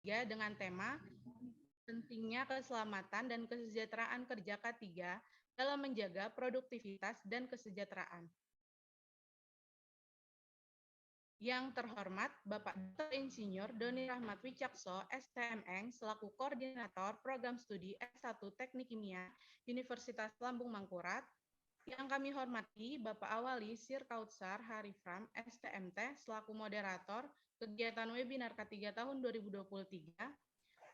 dengan tema pentingnya keselamatan dan kesejahteraan kerja K3 dalam menjaga produktivitas dan kesejahteraan. Yang terhormat Bapak Dr. Insinyur Doni Rahmat Wicakso, STMN, selaku Koordinator Program Studi S1 Teknik Kimia Universitas Lambung Mangkurat. Yang kami hormati Bapak Awali Sir Kautsar Harifram, STMT, selaku Moderator kegiatan webinar K3 tahun 2023.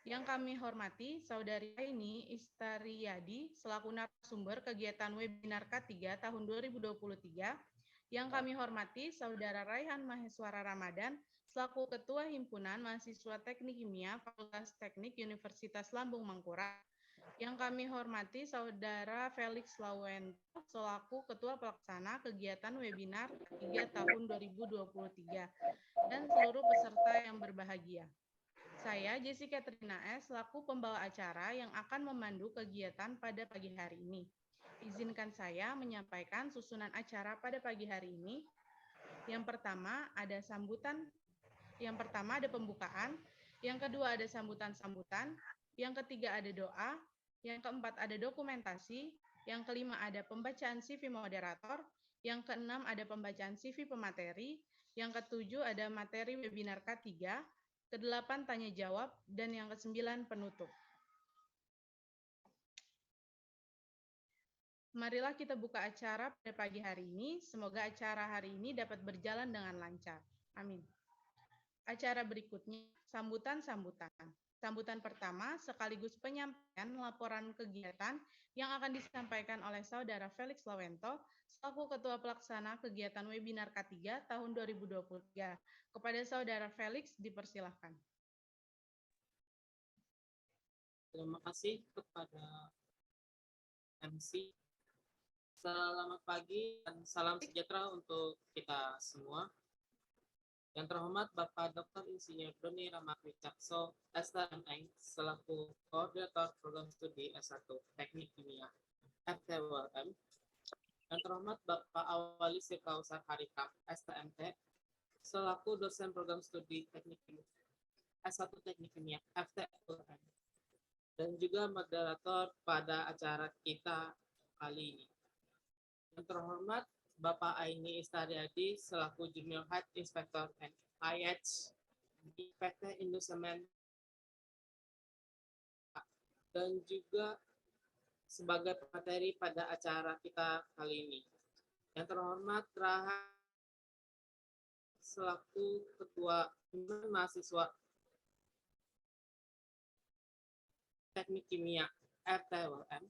Yang kami hormati Saudari Aini Istariyadi, selaku narasumber kegiatan webinar K3 tahun 2023. Yang kami hormati Saudara Raihan Maheswara Ramadan, selaku Ketua Himpunan Mahasiswa Teknik Kimia Fakultas Teknik Universitas Lambung Mangkurat. Yang kami hormati Saudara Felix Lawento, selaku Ketua Pelaksana kegiatan webinar K3 tahun 2023, dan seluruh peserta yang berbahagia. Saya Jessica Trina S, selaku pembawa acara yang akan memandu kegiatan pada pagi hari ini. Izinkan saya menyampaikan susunan acara pada pagi hari ini. Yang pertama ada pembukaan, yang kedua ada sambutan-sambutan, yang ketiga ada doa, yang keempat ada dokumentasi, yang kelima ada pembacaan CV moderator, yang keenam ada pembacaan CV pemateri, yang ketujuh ada materi webinar K3, kedelapan tanya jawab, dan yang kesembilan penutup. Marilah kita buka acara pada pagi hari ini. Semoga acara hari ini dapat berjalan dengan lancar. Amin. Acara berikutnya, sambutan-sambutan. Sambutan pertama sekaligus penyampaian laporan kegiatan yang akan disampaikan oleh Saudara Felix Lawento, selaku Ketua Pelaksana kegiatan webinar K3 tahun 2023. Kepada Saudara Felix, dipersilahkan. Terima kasih kepada MC. Selamat pagi dan salam sejahtera untuk kita semua. Yang terhormat Bapak Dr. Insinyur Doni Rahmat Wicakso, STMN, selaku Koordinator Program Studi S1 Teknik Kimia FTWM. Yang terhormat Bapak Awali Sir Kautsar Harifram, STMT, selaku dosen Program Studi Teknik Kimia S1 Teknik Kimia FTWM. Dan juga moderator pada acara kita kali ini. Yang terhormat Bapak Aini Istariyadi selaku Junior Head Inspector IH di PT Indosemen dan juga sebagai pemateri pada acara kita kali ini. Yang terhormat Raha selaku Ketua Mahasiswa Teknik Kimia FTWM.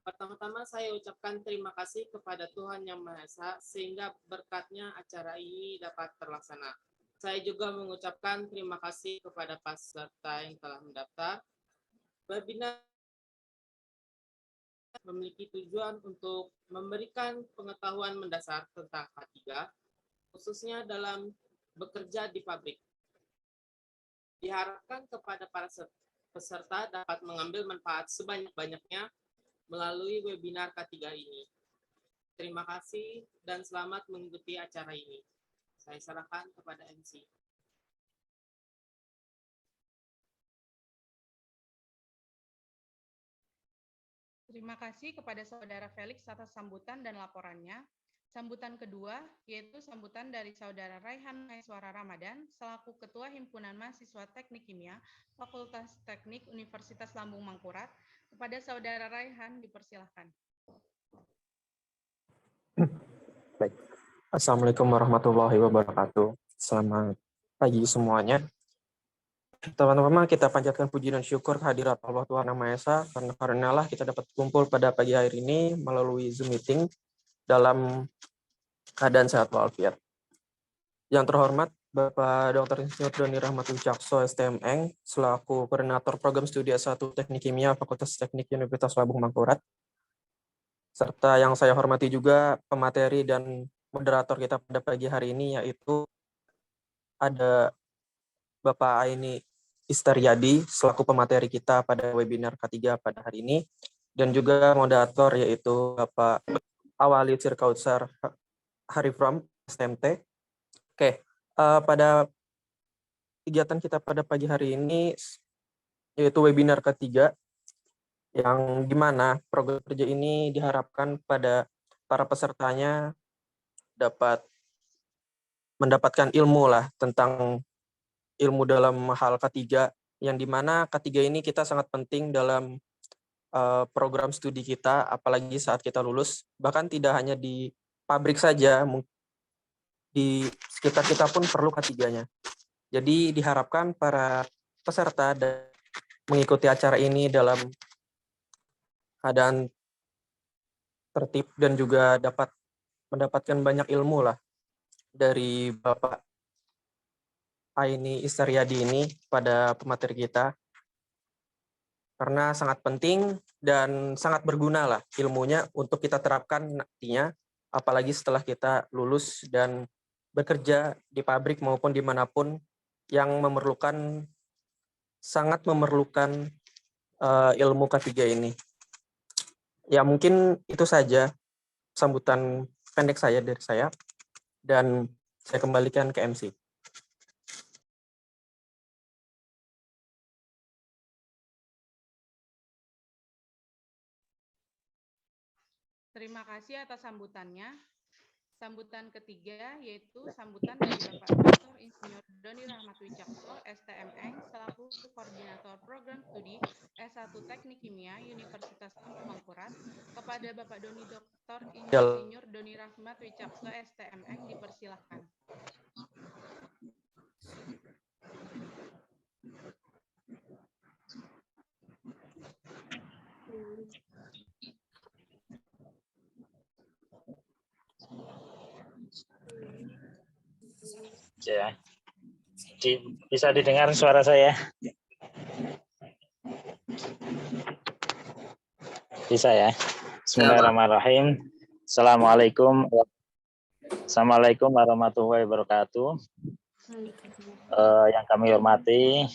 Pertama-tama saya ucapkan terima kasih kepada Tuhan Yang Maha Esa sehingga berkatnya acara ini dapat terlaksana. Saya juga mengucapkan terima kasih kepada peserta yang telah mendaftar. Webinar memiliki tujuan untuk memberikan pengetahuan mendasar tentang K3, khususnya dalam bekerja di pabrik. Diharapkan kepada para peserta dapat mengambil manfaat sebanyak-banyaknya melalui webinar K3 ini. Terima kasih dan selamat mengikuti acara ini. Saya serahkan kepada MC. Terima kasih kepada Saudara Felix atas sambutan dan laporannya. Sambutan kedua, yaitu sambutan dari Saudara Raihan Maheswara Ramadan, selaku Ketua Himpunan Mahasiswa Teknik Kimia Fakultas Teknik Universitas Lambung Mangkurat. Kepada Saudara Raihan, dipersilahkan. Baik. Assalamualaikum warahmatullahi wabarakatuh. Selamat pagi semuanya. Teman-teman, kita panjatkan puji dan syukur kehadirat Allah Tuhan Yang Maha Esa, karena lah kita dapat kumpul pada pagi hari ini melalui Zoom meeting dalam keadaan sehat walafiat. Yang terhormat Bapak Dr. Insinyur Doni Rahmat Wicakso, STMN, selaku Koordinator Program Studi S1 Teknik Kimia Fakultas Teknik Universitas Lambung Mangkurat, serta yang saya hormati juga pemateri dan moderator kita pada pagi hari ini, yaitu ada Bapak Aini Istariyadi selaku pemateri kita pada webinar K3 pada hari ini, dan juga moderator yaitu Bapak Awali Sir Kautsar Harifram, STMT. Oke, pada kegiatan kita pada pagi hari ini yaitu webinar ketiga, yang dimana program kerja ini diharapkan pada para pesertanya dapat mendapatkan ilmu lah tentang ilmu dalam hal ketiga, yang dimana ketiga ini kita sangat penting dalam program studi kita, apalagi saat kita lulus, bahkan tidak hanya di pabrik saja, di sekitar kita pun perlu ketiganya. Jadi diharapkan para peserta mengikuti acara ini dalam keadaan tertib dan juga dapat mendapatkan banyak ilmu lah dari Bapak Aini Istaryadi ini pada pemateri kita, karena sangat penting dan sangat berguna lah ilmunya untuk kita terapkan nantinya, apalagi setelah kita lulus dan bekerja di pabrik maupun dimanapun yang sangat memerlukan ilmu ketiga ini. Ya mungkin itu saja sambutan pendek saya dari saya, dan saya kembalikan ke MC. Terima kasih atas sambutannya. Sambutan ketiga yaitu sambutan dari Bapak Dr. Insinyur Doni Rahmat Wicakso, STMN, selaku Koordinator Program Studi S1 Teknik Kimia Universitas Lampung Mangkurat, kepada Bapak Doni Dr. Insinyur Doni Rahmat Wicakso, STMN, dipersilahkan. Ya. Bisa didengar suara saya? Bisa ya? Bismillahirrahmanirrahim. Assalamualaikum warahmatullahi wabarakatuh. Yang kami hormati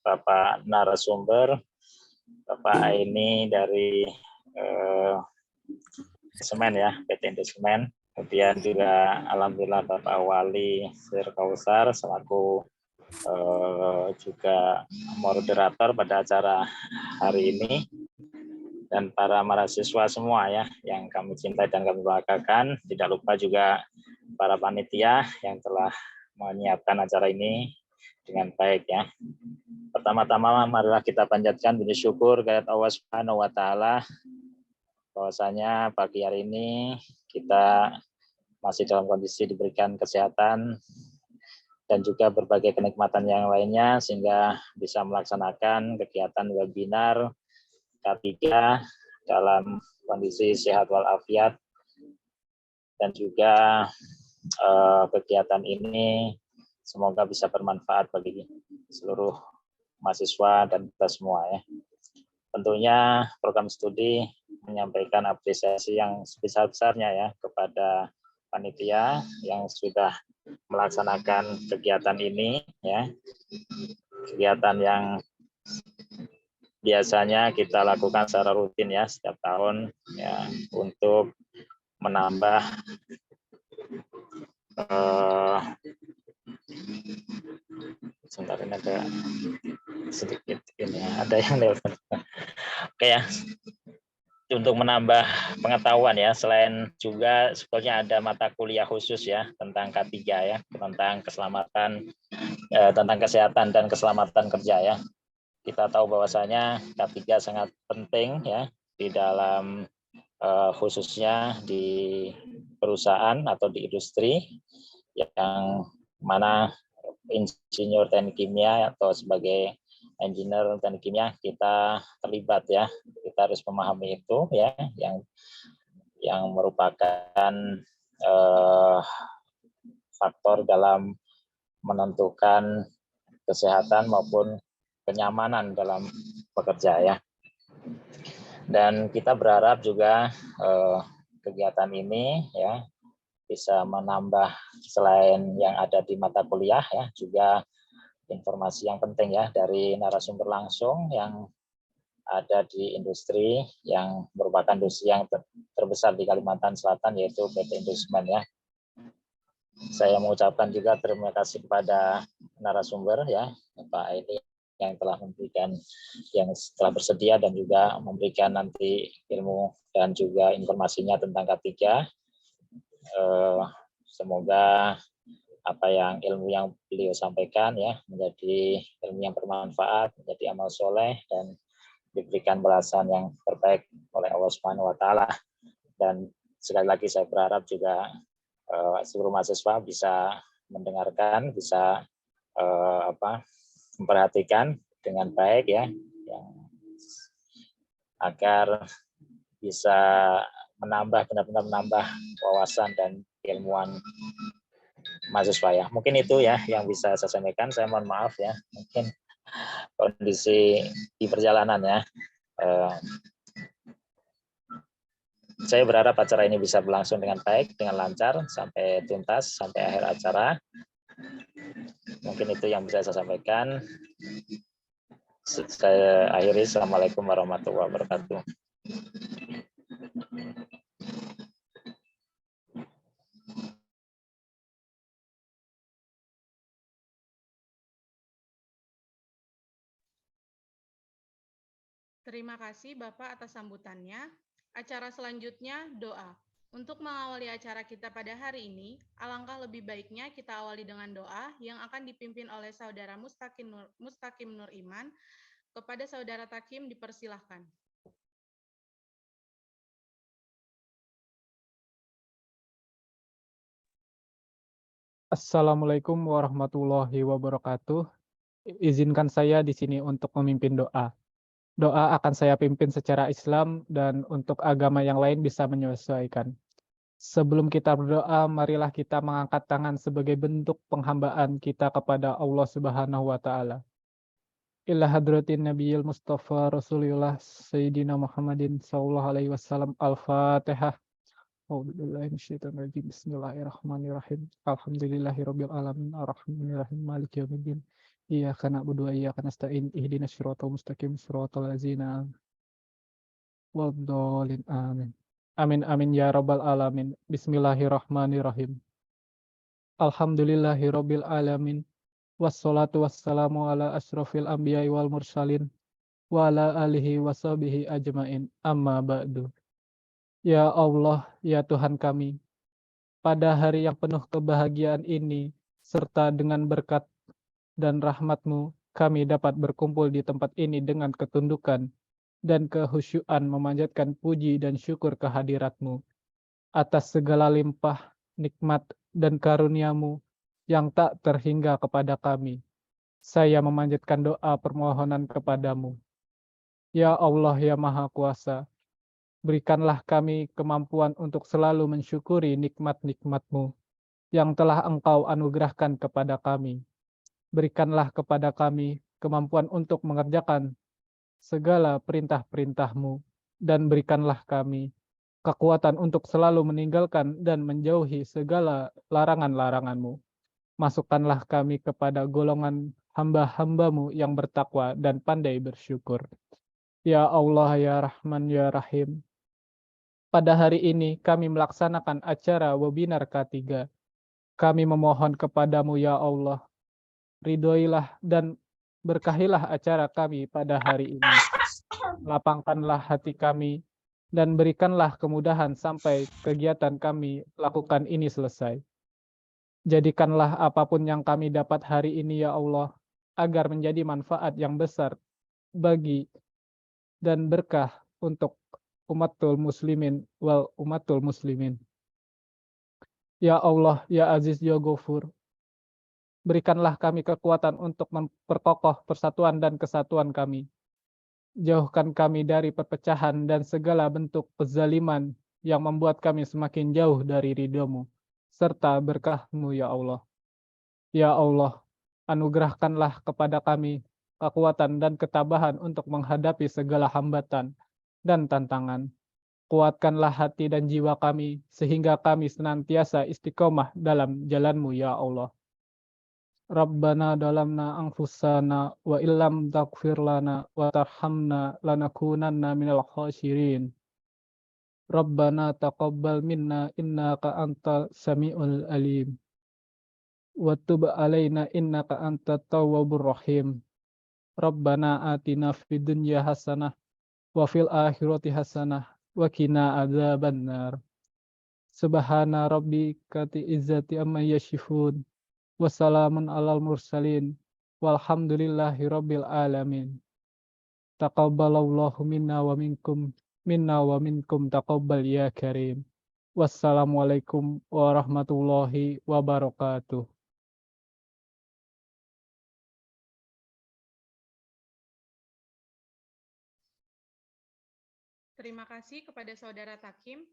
Bapak narasumber, Bapak Aini dari Semen ya, PT Indosemen. Kemudian juga alhamdulillah Bapak Wali Sirkausar selaku juga moderator pada acara hari ini, dan para mahasiswa semua ya yang kami cintai dan kami banggakan. Tidak lupa juga para panitia yang telah menyiapkan acara ini dengan baik ya. Pertama-tama marilah kita panjatkan puji syukur kehadirat Allah Subhanahu wa taala bahwasanya pagi hari ini kita masih dalam kondisi diberikan kesehatan dan juga berbagai kenikmatan yang lainnya sehingga bisa melaksanakan kegiatan webinar K3 dalam kondisi sehat walafiat, dan juga kegiatan ini semoga bisa bermanfaat bagi seluruh mahasiswa dan kita semua ya. Tentunya program studi menyampaikan apresiasi yang sebesar-besarnya ya kepada panitia yang sudah melaksanakan kegiatan ini ya. Kegiatan yang biasanya kita lakukan secara rutin ya setiap tahun ya untuk menambah sebentar ini ada sedikit ini ada yang lewat. Oke ya, untuk menambah pengetahuan ya, selain juga sebetulnya ada mata kuliah khusus ya tentang K3 ya, tentang keselamatan tentang kesehatan dan keselamatan kerja ya. Kita tahu bahwasanya K3 sangat penting ya di dalam khususnya di perusahaan atau di industri yang mana insinyur teknik kimia atau sebagai engineer teknik kimia kita terlibat ya. Kita harus memahami itu ya, yang merupakan faktor dalam menentukan kesehatan maupun kenyamanan dalam bekerja ya. Dan kita berharap juga kegiatan ini ya bisa menambah selain yang ada di mata kuliah ya, juga informasi yang penting ya dari narasumber langsung yang ada di industri yang merupakan industri yang terbesar di Kalimantan Selatan, yaitu PT Indosemen ya. saya mengucapkan juga terima kasih kepada narasumber ya, Pak Edi yang telah memberikan, yang telah bersedia dan juga memberikan nanti ilmu dan juga informasinya tentang K3. Semoga apa yang ilmu yang beliau sampaikan ya menjadi ilmu yang bermanfaat, menjadi amal soleh dan diberikan balasan yang terbaik oleh Allah Subhanahu wa taala. Dan sekali lagi saya berharap juga seluruh mahasiswa bisa mendengarkan, bisa memperhatikan dengan baik ya, agar bisa benar-benar menambah wawasan dan ilmuwan mahasiswa ya. Mungkin itu ya yang bisa saya sampaikan. Saya mohon maaf ya, mungkin kondisi di perjalanan ya. Saya berharap acara ini bisa berlangsung dengan baik, dengan lancar, sampai tuntas, sampai akhir acara. Mungkin itu yang bisa saya sampaikan. Saya akhiri. Assalamualaikum warahmatullahi wabarakatuh. Terima kasih Bapak atas sambutannya. Acara selanjutnya doa. Untuk mengawali acara kita pada hari ini, alangkah lebih baiknya kita awali dengan doa yang akan dipimpin oleh Saudara Mustaqim Nur Iman. Kepada Saudara Takim dipersilahkan. Assalamualaikum warahmatullahi wabarakatuh. Izinkan saya di sini untuk memimpin doa. Doa akan saya pimpin secara Islam dan untuk agama yang lain bisa menyesuaikan. Sebelum kita berdoa, marilah kita mengangkat tangan sebagai bentuk penghambaan kita kepada Allah Subhanahu wa taala. Ila hadratin Nabiyil Mustafa Rasulullah Sayyidina Muhammadin sallallahu alaihi wasallam. Al-Fatihah. Bismillahirrahmanirrahim. Alhamdulillahirabbil alamin arrahmanirrahim maliki yaumiddin. Iyyaka na'budu wa iyyaka nasta'in ihdinas siratal mustaqim siratal ladzina waddallin amin. Amin amin ya rabbal alamin. Bismillahirrahmanirrahim. Alhamdulillahirabbil alamin. Wassalatu wassalamu ala asyrofil anbiya'i wal mursalin wa ala alihi washabihi ajmain. Amma ba'du. Ya Allah, ya Tuhan kami, pada hari yang penuh kebahagiaan ini, serta dengan berkat dan rahmat-Mu, kami dapat berkumpul di tempat ini dengan ketundukan dan kehusyuan memanjatkan puji dan syukur kehadirat-Mu atas segala limpah, nikmat, dan karunia-Mu yang tak terhingga kepada kami. Saya memanjatkan doa permohonan kepadamu. Ya Allah, ya Maha Kuasa, berikanlah kami kemampuan untuk selalu mensyukuri nikmat-nikmat-Mu yang telah Engkau anugerahkan kepada kami. Berikanlah kepada kami kemampuan untuk mengerjakan segala perintah-perintah-Mu, dan berikanlah kami kekuatan untuk selalu meninggalkan dan menjauhi segala larangan-larangan-Mu. Masukkanlah kami kepada golongan hamba-hamba-Mu yang bertakwa dan pandai bersyukur. Ya Allah, ya Rahman, ya Rahim. Pada hari ini kami melaksanakan acara webinar K3. Kami memohon kepadamu ya Allah, ridhoilah dan berkahilah acara kami pada hari ini. Lapangkanlah hati kami dan berikanlah kemudahan sampai kegiatan kami lakukan ini selesai. Jadikanlah apapun yang kami dapat hari ini ya Allah, agar menjadi manfaat yang besar bagi dan berkah untuk umatul muslimin wal umatul muslimin. Ya Allah, ya Aziz, ya Ghafur, berikanlah kami kekuatan untuk memperkokoh persatuan dan kesatuan kami. Jauhkan kami dari perpecahan dan segala bentuk kezaliman yang membuat kami semakin jauh dari ridho-Mu, serta berkah-Mu ya Allah. Ya Allah, anugerahkanlah kepada kami kekuatan dan ketabahan untuk menghadapi segala hambatan dan tantangan. Kuatkanlah hati dan jiwa kami, sehingga kami senantiasa istiqomah dalam jalan-Mu ya Allah. Rabbana dalamna anfusana wa illam taghfir lana wa tarhamna lanakunanna minal khasirin. Rabbana taqabbal minna innaka antal sami'ul alim. wa tub alaina innaka antat tawwabur rahim. Rabbana atina fid dunya hasanah wa fil akhirati hasanah wa qina adzabannar. Subhana rabbika izzati amma yasifun. Wassalamun alal mursalin. Walhamdulillahi rabbil alamin. Taqabbalallahu minna wa minkum taqabbal ya karim. Wassalamualaikum warahmatullahi wabarakatuh. Terima kasih kepada Saudara Takim.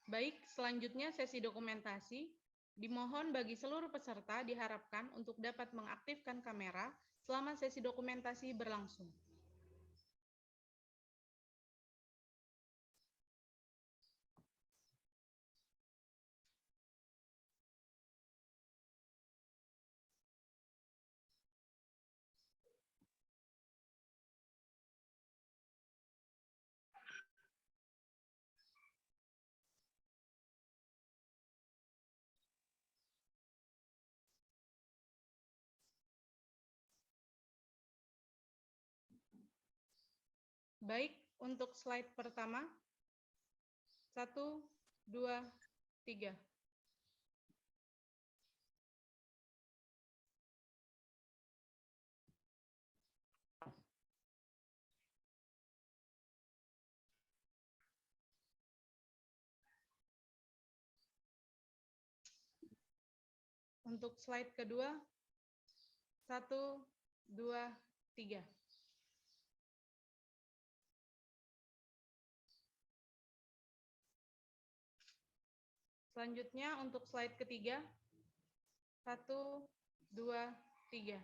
Baik, selanjutnya sesi dokumentasi. Dimohon bagi seluruh peserta diharapkan untuk dapat mengaktifkan kamera selama sesi dokumentasi berlangsung. Baik, untuk slide pertama. 1, 2, 3. Untuk slide kedua. 1, 2, 3. Selanjutnya untuk slide ketiga. 1, 2, 3.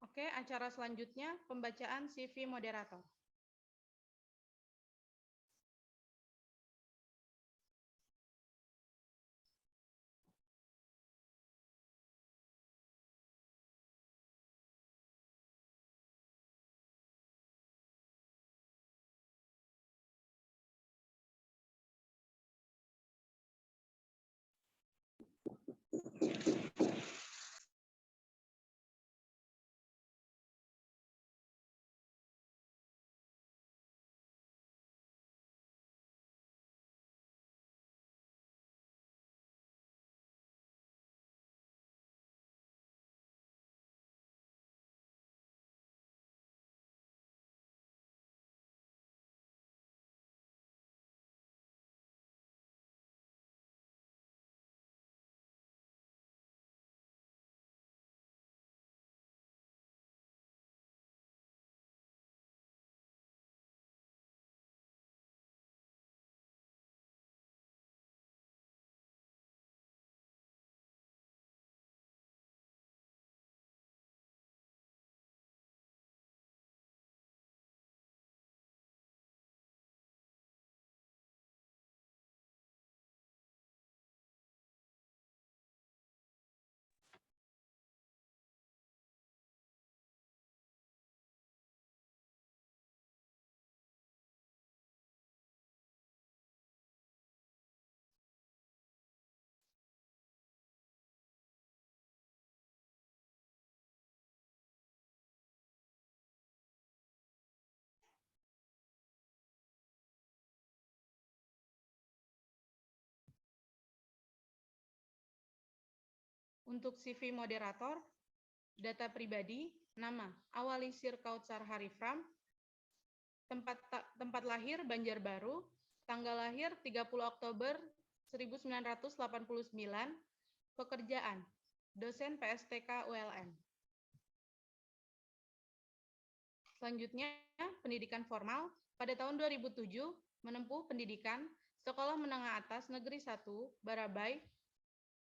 Oke, acara selanjutnya pembacaan CV moderator. Untuk CV moderator, data pribadi, nama, Awali Sirkautsar Harifram, tempat lahir Banjarbaru, tanggal lahir 30 Oktober 1989, pekerjaan, dosen PSTK ULN. Selanjutnya, pendidikan formal, pada tahun 2007 menempuh pendidikan Sekolah Menengah Atas Negeri 1 Barabai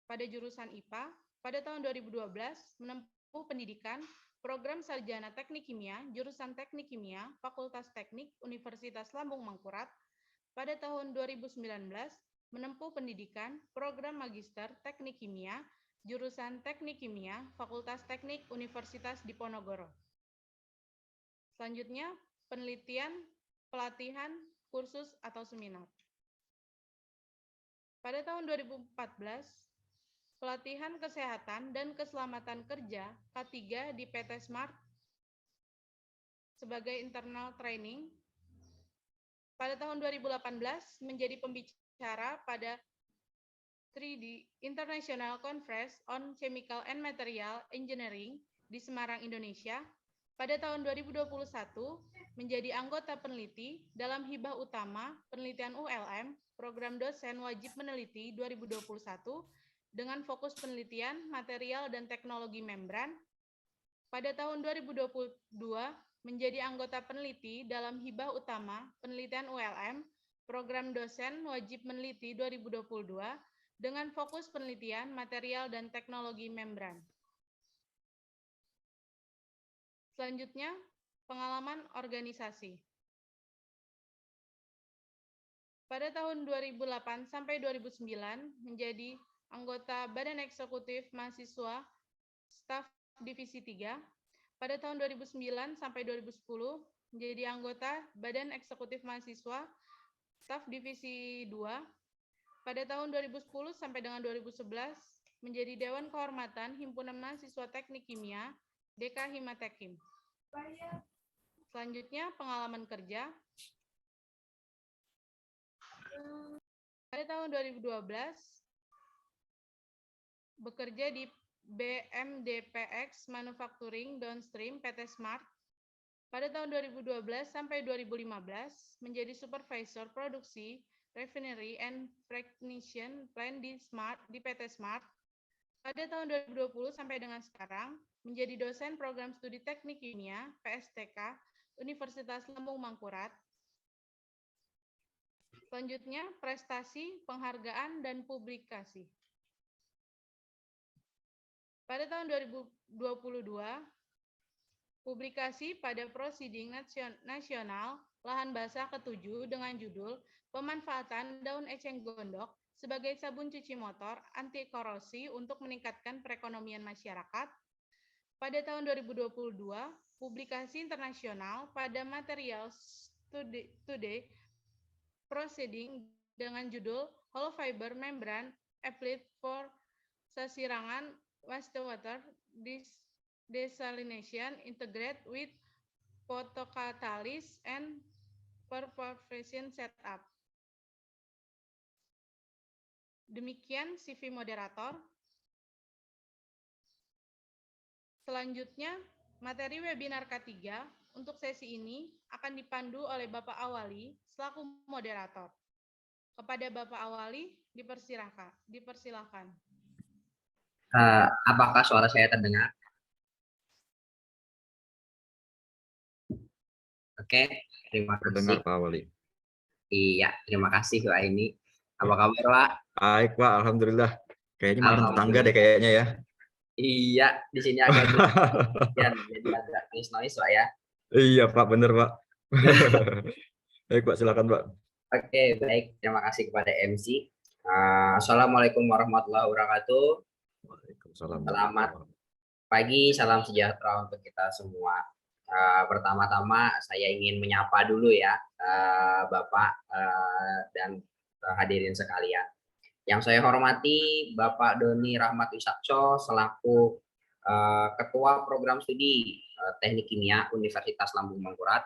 pada jurusan IPA. Pada tahun 2012 menempuh pendidikan Program Sarjana Teknik Kimia, jurusan Teknik Kimia, Fakultas Teknik, Universitas Lambung Mangkurat. Pada tahun 2019 menempuh pendidikan Program Magister Teknik Kimia, jurusan Teknik Kimia, Fakultas Teknik Universitas Diponegoro. Selanjutnya, penelitian, pelatihan, kursus atau seminar. Pada tahun 2014, pelatihan kesehatan dan keselamatan kerja K3 di PT Smart sebagai internal training. Pada tahun 2018 menjadi pembicara pada 3D International Conference on Chemical and Material Engineering di Semarang, Indonesia. Pada tahun 2021 menjadi anggota peneliti dalam hibah utama penelitian ULM, program dosen wajib meneliti 2021 dengan fokus penelitian material dan teknologi membran. Pada tahun 2022 menjadi anggota peneliti dalam hibah utama penelitian ULM, program dosen wajib meneliti 2022 dengan fokus penelitian material dan teknologi membran. Selanjutnya, pengalaman organisasi. Pada tahun 2008 sampai 2009 menjadi anggota Badan Eksekutif Mahasiswa Staf Divisi 3. Pada tahun 2009 sampai 2010 menjadi anggota Badan Eksekutif Mahasiswa Staf Divisi 2. Pada tahun 2010 sampai dengan 2011 menjadi Dewan Kehormatan Himpunan Mahasiswa Teknik Kimia DK Himatekim. Selanjutnya, pengalaman kerja. Pada tahun 2012 bekerja di BMDPX Manufacturing Downstream PT Smart. Pada tahun 2012 sampai 2015 menjadi Supervisor Produksi Refinery and Fractionation Plant di PT Smart. Pada tahun 2020 sampai dengan sekarang menjadi dosen program studi teknik kimia PSTK Universitas Lambung Mangkurat. Selanjutnya, prestasi, penghargaan, dan publikasi. Pada tahun 2022, publikasi pada Proceeding Nasional Lahan Basah ke-7 dengan judul Pemanfaatan Daun Eceng Gondok sebagai sabun cuci motor anti korosi untuk meningkatkan perekonomian masyarakat. Pada tahun 2022, publikasi internasional pada Materials Today Proceeding dengan judul Hollow Fiber Membrane Applied for Sasirangan Wastewater Desalination Integrated with Photocatalysis and Perforation Setup. Demikian CV moderator. Selanjutnya, materi webinar K3 untuk sesi ini akan dipandu oleh Bapak Awali selaku moderator. Kepada Bapak Awali, dipersilakan. Apakah suara saya terdengar? Oke, terima kasih. Terdengar Pak Wali. Iya, terima kasih Pak ini. Apa kabar Pak? Baik Pak, alhamdulillah. Kayaknya malam tetangga deh kayaknya ya. Iya, di sini agak jadi agak noise Pak ya. Iya Pak, bener Pak. Baik Pak, silakan Pak. Oke, baik. Terima kasih kepada MC. Assalamualaikum warahmatullahi wabarakatuh. Waalaikumsalam. Selamat pagi, salam sejahtera untuk kita semua. Pertama-tama saya ingin menyapa dulu ya Bapak dan hadirin sekalian. Yang saya hormati Bapak Doni Rahmat Wijakso selaku Ketua Program Studi Teknik Kimia Universitas Lambung Mangkurat.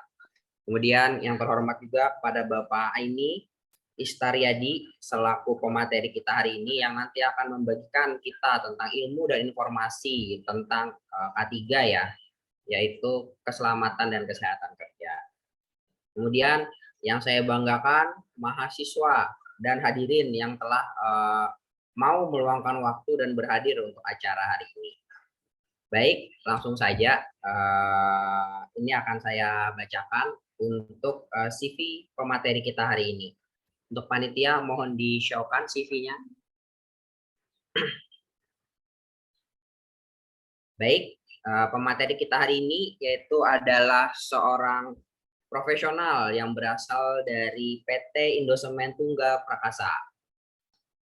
Kemudian yang terhormat juga pada Bapak Aini Istaryadi selaku pemateri kita hari ini yang nanti akan membagikan kita tentang ilmu dan informasi tentang K3 ya, yaitu keselamatan dan kesehatan kerja. Kemudian yang saya banggakan mahasiswa dan hadirin yang telah mau meluangkan waktu dan berhadir untuk acara hari ini. Baik, langsung saja ini akan saya bacakan untuk CV pemateri kita hari ini. Untuk panitia mohon di-show-kan CV-nya. Baik, pemateri kita hari ini yaitu adalah seorang profesional yang berasal dari PT Indosemen Tunggal Prakasa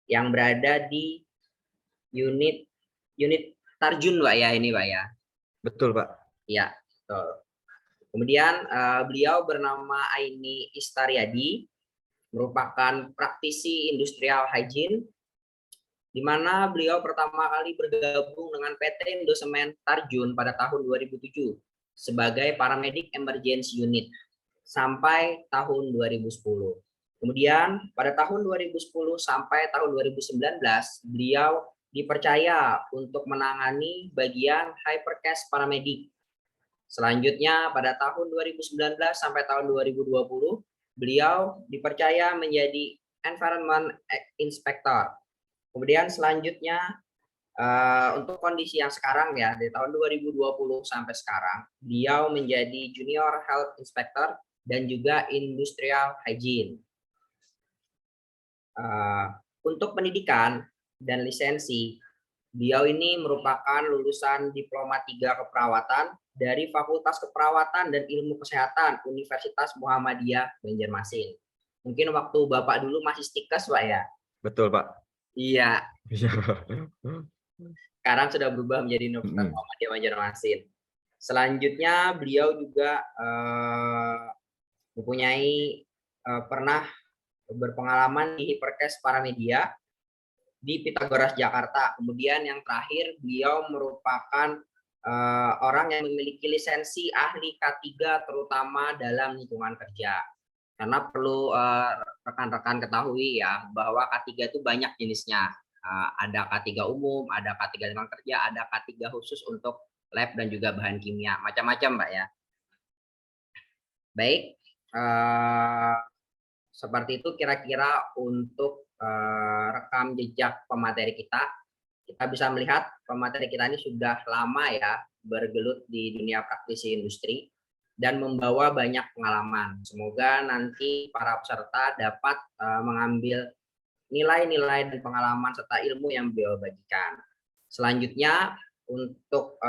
yang berada di unit unit Tarjun Pak ya ini Pak ya. Betul, Pak. Iya, betul. Kemudian beliau bernama Aini Istaryadi, merupakan praktisi industrial hygiene, di mana beliau pertama kali bergabung dengan PT Indosemen Tarjun pada tahun 2007 sebagai paramedik emergency unit sampai tahun 2010. Kemudian pada tahun 2010 sampai tahun 2019 beliau dipercaya untuk menangani bagian hypercare paramedik. Selanjutnya pada tahun 2019 sampai tahun 2020 beliau dipercaya menjadi environment inspector. Kemudian selanjutnya untuk kondisi yang sekarang ya, dari tahun 2020 sampai sekarang, beliau menjadi junior health inspector dan juga industrial hygiene. Untuk pendidikan dan lisensi, beliau ini merupakan lulusan Diploma 3 Keperawatan dari Fakultas Keperawatan dan Ilmu Kesehatan Universitas Muhammadiyah Banjarmasin. Mungkin waktu Bapak dulu masih stikes, Pak ya? Betul, Pak. Iya. Iya. Sekarang sudah berubah menjadi Universitas Muhammadiyah Banjarmasin. Selanjutnya beliau juga mempunyai pernah berpengalaman di Hiperkes Paramedia di Pitagoras Jakarta. Kemudian yang terakhir beliau merupakan orang yang memiliki lisensi ahli K3 terutama dalam lingkungan kerja. Karena perlu rekan-rekan ketahui ya bahwa K3 itu banyak jenisnya. Ada K3 umum, ada K3 lingkungan kerja, ada K3 khusus untuk lab dan juga bahan kimia, macam-macam Mbak ya. Baik, seperti itu kira-kira untuk rekam jejak pemateri kita. Kita bisa melihat pemateri kita ini sudah lama ya bergelut di dunia praktisi industri dan membawa banyak pengalaman. Semoga nanti para peserta dapat mengambil nilai-nilai dan pengalaman serta ilmu yang beliau bagikan. Selanjutnya untuk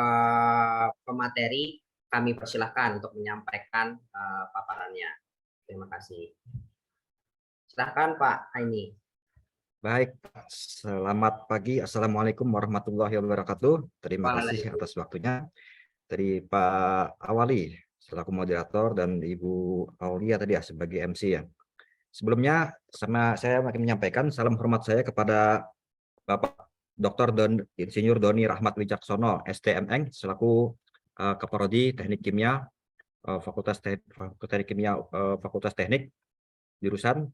pemateri kami persilahkan untuk menyampaikan paparannya. Terima kasih. Silahkan Pak Aini. Baik, selamat pagi. Assalamualaikum warahmatullahi wabarakatuh. Terima kasih atas waktunya dari Pak Awali selaku moderator dan Ibu Aulia tadi ya sebagai MC ya. Sebelumnya saya akan menyampaikan salam hormat saya kepada Bapak Dr. Insinyur Doni Rahmat Wicaksono, STMN selaku Kaprodi Teknik Kimia Fakultas Teknik jurusan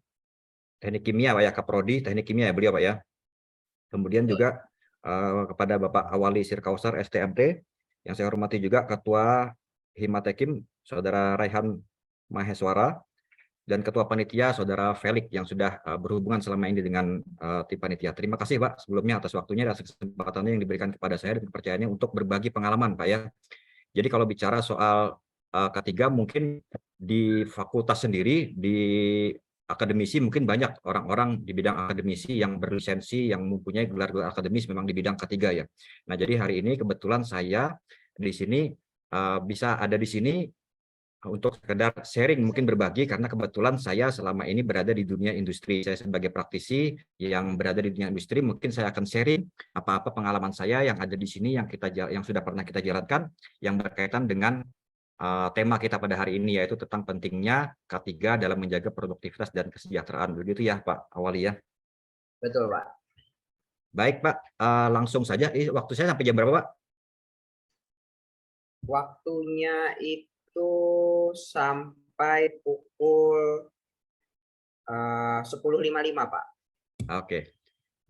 Teknik Kimia Pak ya, Kaprodi Teknik Kimia ya beliau Pak ya. Kemudian juga kepada Bapak Awali Sirkausar STMT yang saya hormati juga Ketua Himatekim Saudara Raihan Maheswara dan Ketua Panitia Saudara Felix yang sudah berhubungan selama ini dengan tim panitia. Terima kasih Pak sebelumnya atas waktunya dan kesempatannya yang diberikan kepada saya dan kepercayaannya untuk berbagi pengalaman Pak ya. Jadi kalau bicara soal K3 mungkin di fakultas sendiri, di akademisi mungkin banyak orang-orang di bidang akademisi yang berlisensi, yang mempunyai gelar-gelar akademis memang di bidang K3 ya. Nah jadi hari ini kebetulan saya di sini bisa ada di sini untuk sekedar sharing, mungkin berbagi, karena kebetulan saya selama ini berada di dunia industri. Saya sebagai praktisi yang berada di dunia industri, mungkin saya akan sharing apa-apa pengalaman saya yang ada di sini, yang sudah pernah kita jalankan, yang berkaitan dengan tema kita pada hari ini, yaitu tentang pentingnya K3 dalam menjaga produktivitas dan kesejahteraan. Begitu ya Pak Awali ya? Betul Pak. Baik Pak, langsung saja. Waktu saya sampai jam berapa Pak? Waktunya itu sampai pukul 10.55 Pak. Oke,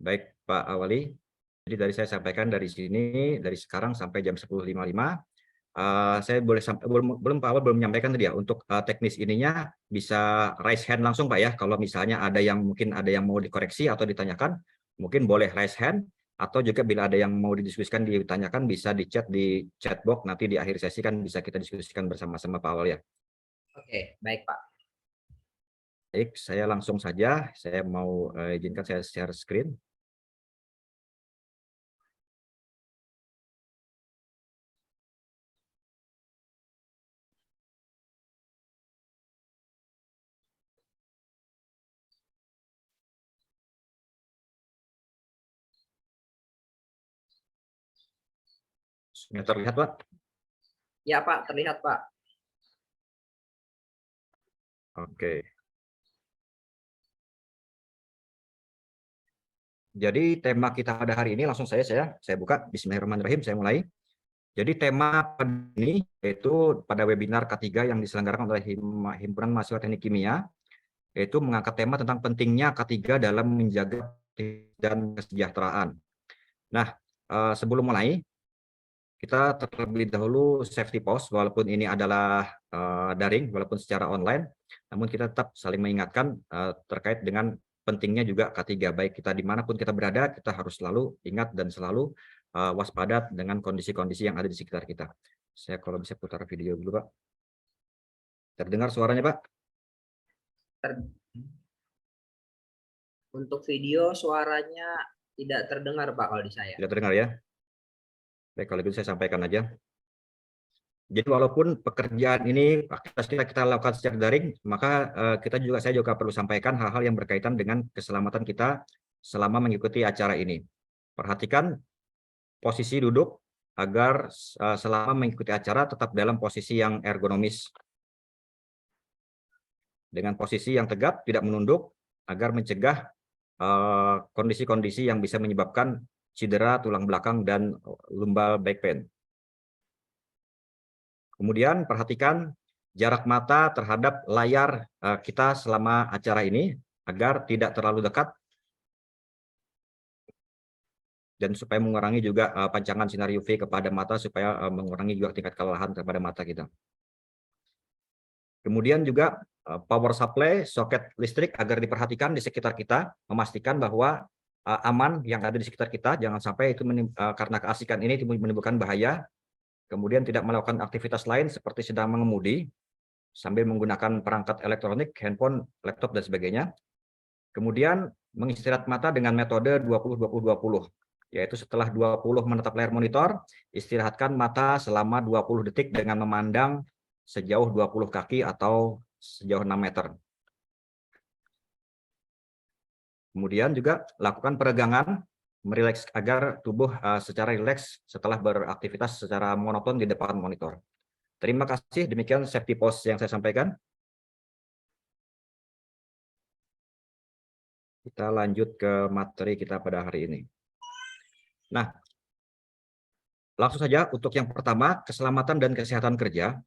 baik Pak Awali. Jadi dari saya sampaikan dari sini, dari sekarang sampai jam 10.55. Saya belum Pak Awal belum menyampaikan tadi ya, untuk teknis ininya bisa raise hand langsung Pak ya. Kalau misalnya mungkin ada yang mau dikoreksi atau ditanyakan, mungkin boleh raise hand, atau juga bila ada yang mau didiskusikan, ditanyakan, bisa di chat di chat box, nanti di akhir sesi kan bisa kita diskusikan bersama-sama Pak Awal ya. Oke, baik Pak. Baik, saya langsung saja, saya mau izinkan saya share screen. Sudah terlihat, Pak? Ya, Pak, terlihat, Pak. Oke. Jadi tema kita pada hari ini langsung saya buka. Bismillahirrahmanirrahim, saya mulai. Jadi tema pada ini yaitu pada webinar K3 yang diselenggarakan oleh Himpunan Mahasiswa Teknik Kimia, yaitu mengangkat tema tentang pentingnya K3 dalam menjaga dan kesejahteraan. Nah, sebelum mulai, kita terlebih dahulu safety post, walaupun ini adalah daring, walaupun secara online, namun kita tetap saling mengingatkan terkait dengan pentingnya juga K3. Baik kita dimanapun kita berada, kita harus selalu ingat dan selalu waspada dengan kondisi-kondisi yang ada di sekitar kita. Saya kalau bisa putar video dulu, Pak. Terdengar suaranya, Pak? Untuk video suaranya tidak terdengar, Pak, kalau di saya. Tidak terdengar ya? Baik, kalau gitu saya sampaikan aja. Jadi walaupun pekerjaan ini aktivitas kita lakukan secara daring, maka saya juga perlu sampaikan hal-hal yang berkaitan dengan keselamatan kita selama mengikuti acara ini. Perhatikan posisi duduk agar selama mengikuti acara tetap dalam posisi yang ergonomis. Dengan posisi yang tegap, tidak menunduk, agar mencegah kondisi-kondisi yang bisa menyebabkan cedera tulang belakang dan lumbar back pain. Kemudian perhatikan jarak mata terhadap layar kita selama acara ini agar tidak terlalu dekat dan supaya mengurangi juga pancangan sinar UV kepada mata supaya mengurangi juga tingkat kelelahan kepada mata kita. Kemudian juga power supply, soket listrik agar diperhatikan di sekitar kita, memastikan bahwa aman yang ada di sekitar kita, jangan sampai itu karena keasikan ini menimbulkan bahaya. Kemudian tidak melakukan aktivitas lain seperti sedang mengemudi sambil menggunakan perangkat elektronik, handphone, laptop, dan sebagainya. Kemudian mengistirahat mata dengan metode 20-20-20, yaitu setelah 20 menatap layar monitor, istirahatkan mata selama 20 detik dengan memandang sejauh 20 kaki atau sejauh 6 meter. Kemudian juga lakukan peregangan, merileks agar tubuh secara rileks setelah beraktivitas secara monoton di depan monitor. Terima kasih, demikian safety post yang saya sampaikan. Kita lanjut ke materi kita pada hari ini. Nah, langsung saja untuk yang pertama, keselamatan dan kesehatan kerja.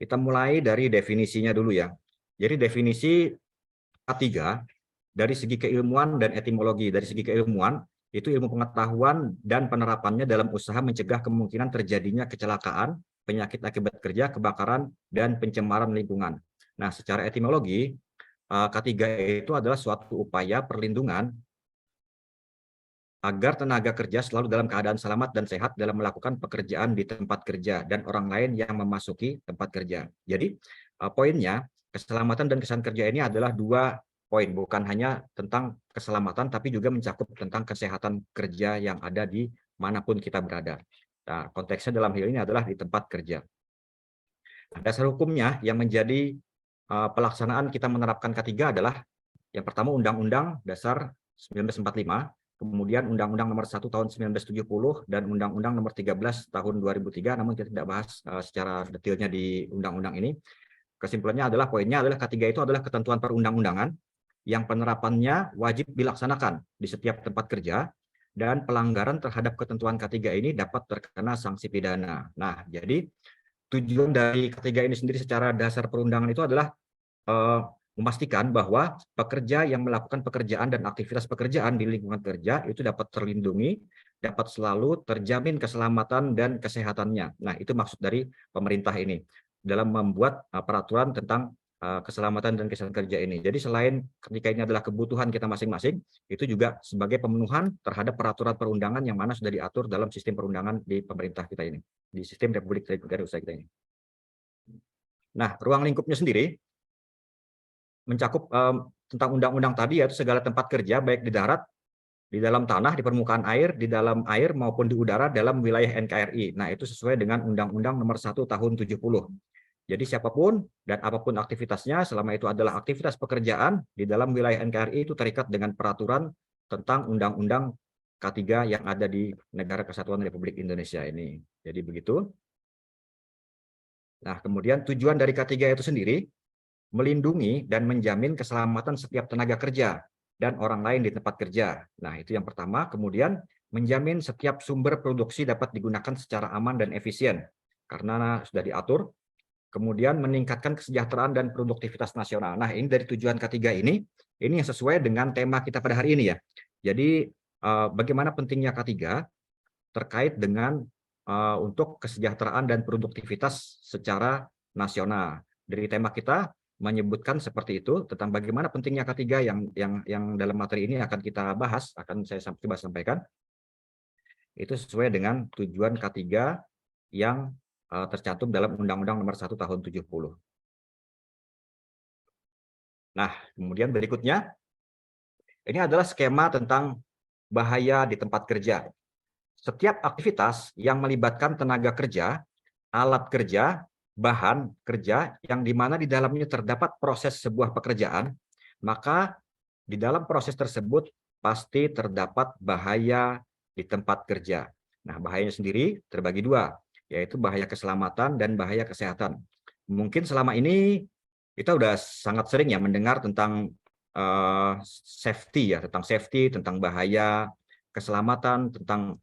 Kita mulai dari definisinya dulu ya. Jadi definisi K3 dari segi keilmuan dan etimologi. Dari segi keilmuan, itu ilmu pengetahuan dan penerapannya dalam usaha mencegah kemungkinan terjadinya kecelakaan, penyakit akibat kerja, kebakaran, dan pencemaran lingkungan. Nah, secara etimologi, K3 itu adalah suatu upaya perlindungan agar tenaga kerja selalu dalam keadaan selamat dan sehat dalam melakukan pekerjaan di tempat kerja dan orang lain yang memasuki tempat kerja. Jadi, poinnya, keselamatan dan kesehatan kerja ini adalah dua poin, bukan hanya tentang keselamatan, tapi juga mencakup tentang kesehatan kerja yang ada di manapun kita berada. Nah, konteksnya dalam hal ini adalah di tempat kerja. Nah, dasar hukumnya yang menjadi pelaksanaan kita menerapkan K3 adalah yang pertama Undang-Undang Dasar 1945, kemudian Undang-Undang Nomor 1 Tahun 1970 dan Undang-Undang Nomor 13 Tahun 2003, namun kita tidak bahas secara detailnya di undang-undang ini. Kesimpulannya adalah poinnya adalah K3 itu adalah ketentuan perundang-undangan yang penerapannya wajib dilaksanakan di setiap tempat kerja dan pelanggaran terhadap ketentuan K3 ini dapat terkena sanksi pidana. Nah, jadi tujuan dari K3 ini sendiri secara dasar perundangan itu adalah memastikan bahwa pekerja yang melakukan pekerjaan dan aktivitas pekerjaan di lingkungan kerja itu dapat terlindungi, dapat selalu terjamin keselamatan dan kesehatannya. Nah, itu maksud dari pemerintah ini dalam membuat peraturan tentang keselamatan dan kesehatan kerja ini. Jadi selain ketika ini adalah kebutuhan kita masing-masing, itu juga sebagai pemenuhan terhadap peraturan perundangan yang mana sudah diatur dalam sistem perundangan di pemerintah kita ini, di sistem Republik Negara Usaha kita ini. Nah, ruang lingkupnya sendiri mencakup tentang undang-undang tadi, yaitu segala tempat kerja baik di darat, di dalam tanah, di permukaan air, di dalam air maupun di udara dalam wilayah NKRI. Nah, itu sesuai dengan Undang-Undang Nomor 1 Tahun 70. Jadi siapapun dan apapun aktivitasnya selama itu adalah aktivitas pekerjaan di dalam wilayah NKRI itu terikat dengan peraturan tentang undang-undang K3 yang ada di Negara Kesatuan Republik Indonesia ini. Jadi begitu. Nah, kemudian tujuan dari K3 itu sendiri melindungi dan menjamin keselamatan setiap tenaga kerja dan orang lain di tempat kerja. Nah, itu yang pertama. Kemudian menjamin setiap sumber produksi dapat digunakan secara aman dan efisien karena sudah diatur. Kemudian meningkatkan kesejahteraan dan produktivitas nasional. Nah, ini dari tujuan K3 ini yang sesuai dengan tema kita pada hari ini ya. Jadi bagaimana pentingnya K3 terkait dengan untuk kesejahteraan dan produktivitas secara nasional. Dari tema kita menyebutkan seperti itu tentang bagaimana pentingnya K3 yang dalam materi ini akan kita bahas, akan saya coba sampaikan. Itu sesuai dengan tujuan K3 yang tercantum dalam Undang-Undang Nomor 1 Tahun 70. Nah, kemudian berikutnya, ini adalah skema tentang bahaya di tempat kerja. Setiap aktivitas yang melibatkan tenaga kerja, alat kerja, bahan kerja, yang dimana di dalamnya terdapat proses sebuah pekerjaan, maka di dalam proses tersebut pasti terdapat bahaya di tempat kerja. Nah, bahayanya sendiri terbagi dua, yaitu bahaya keselamatan dan bahaya kesehatan. Mungkin selama ini kita udah sangat sering ya mendengar tentang safety ya, tentang bahaya, keselamatan, tentang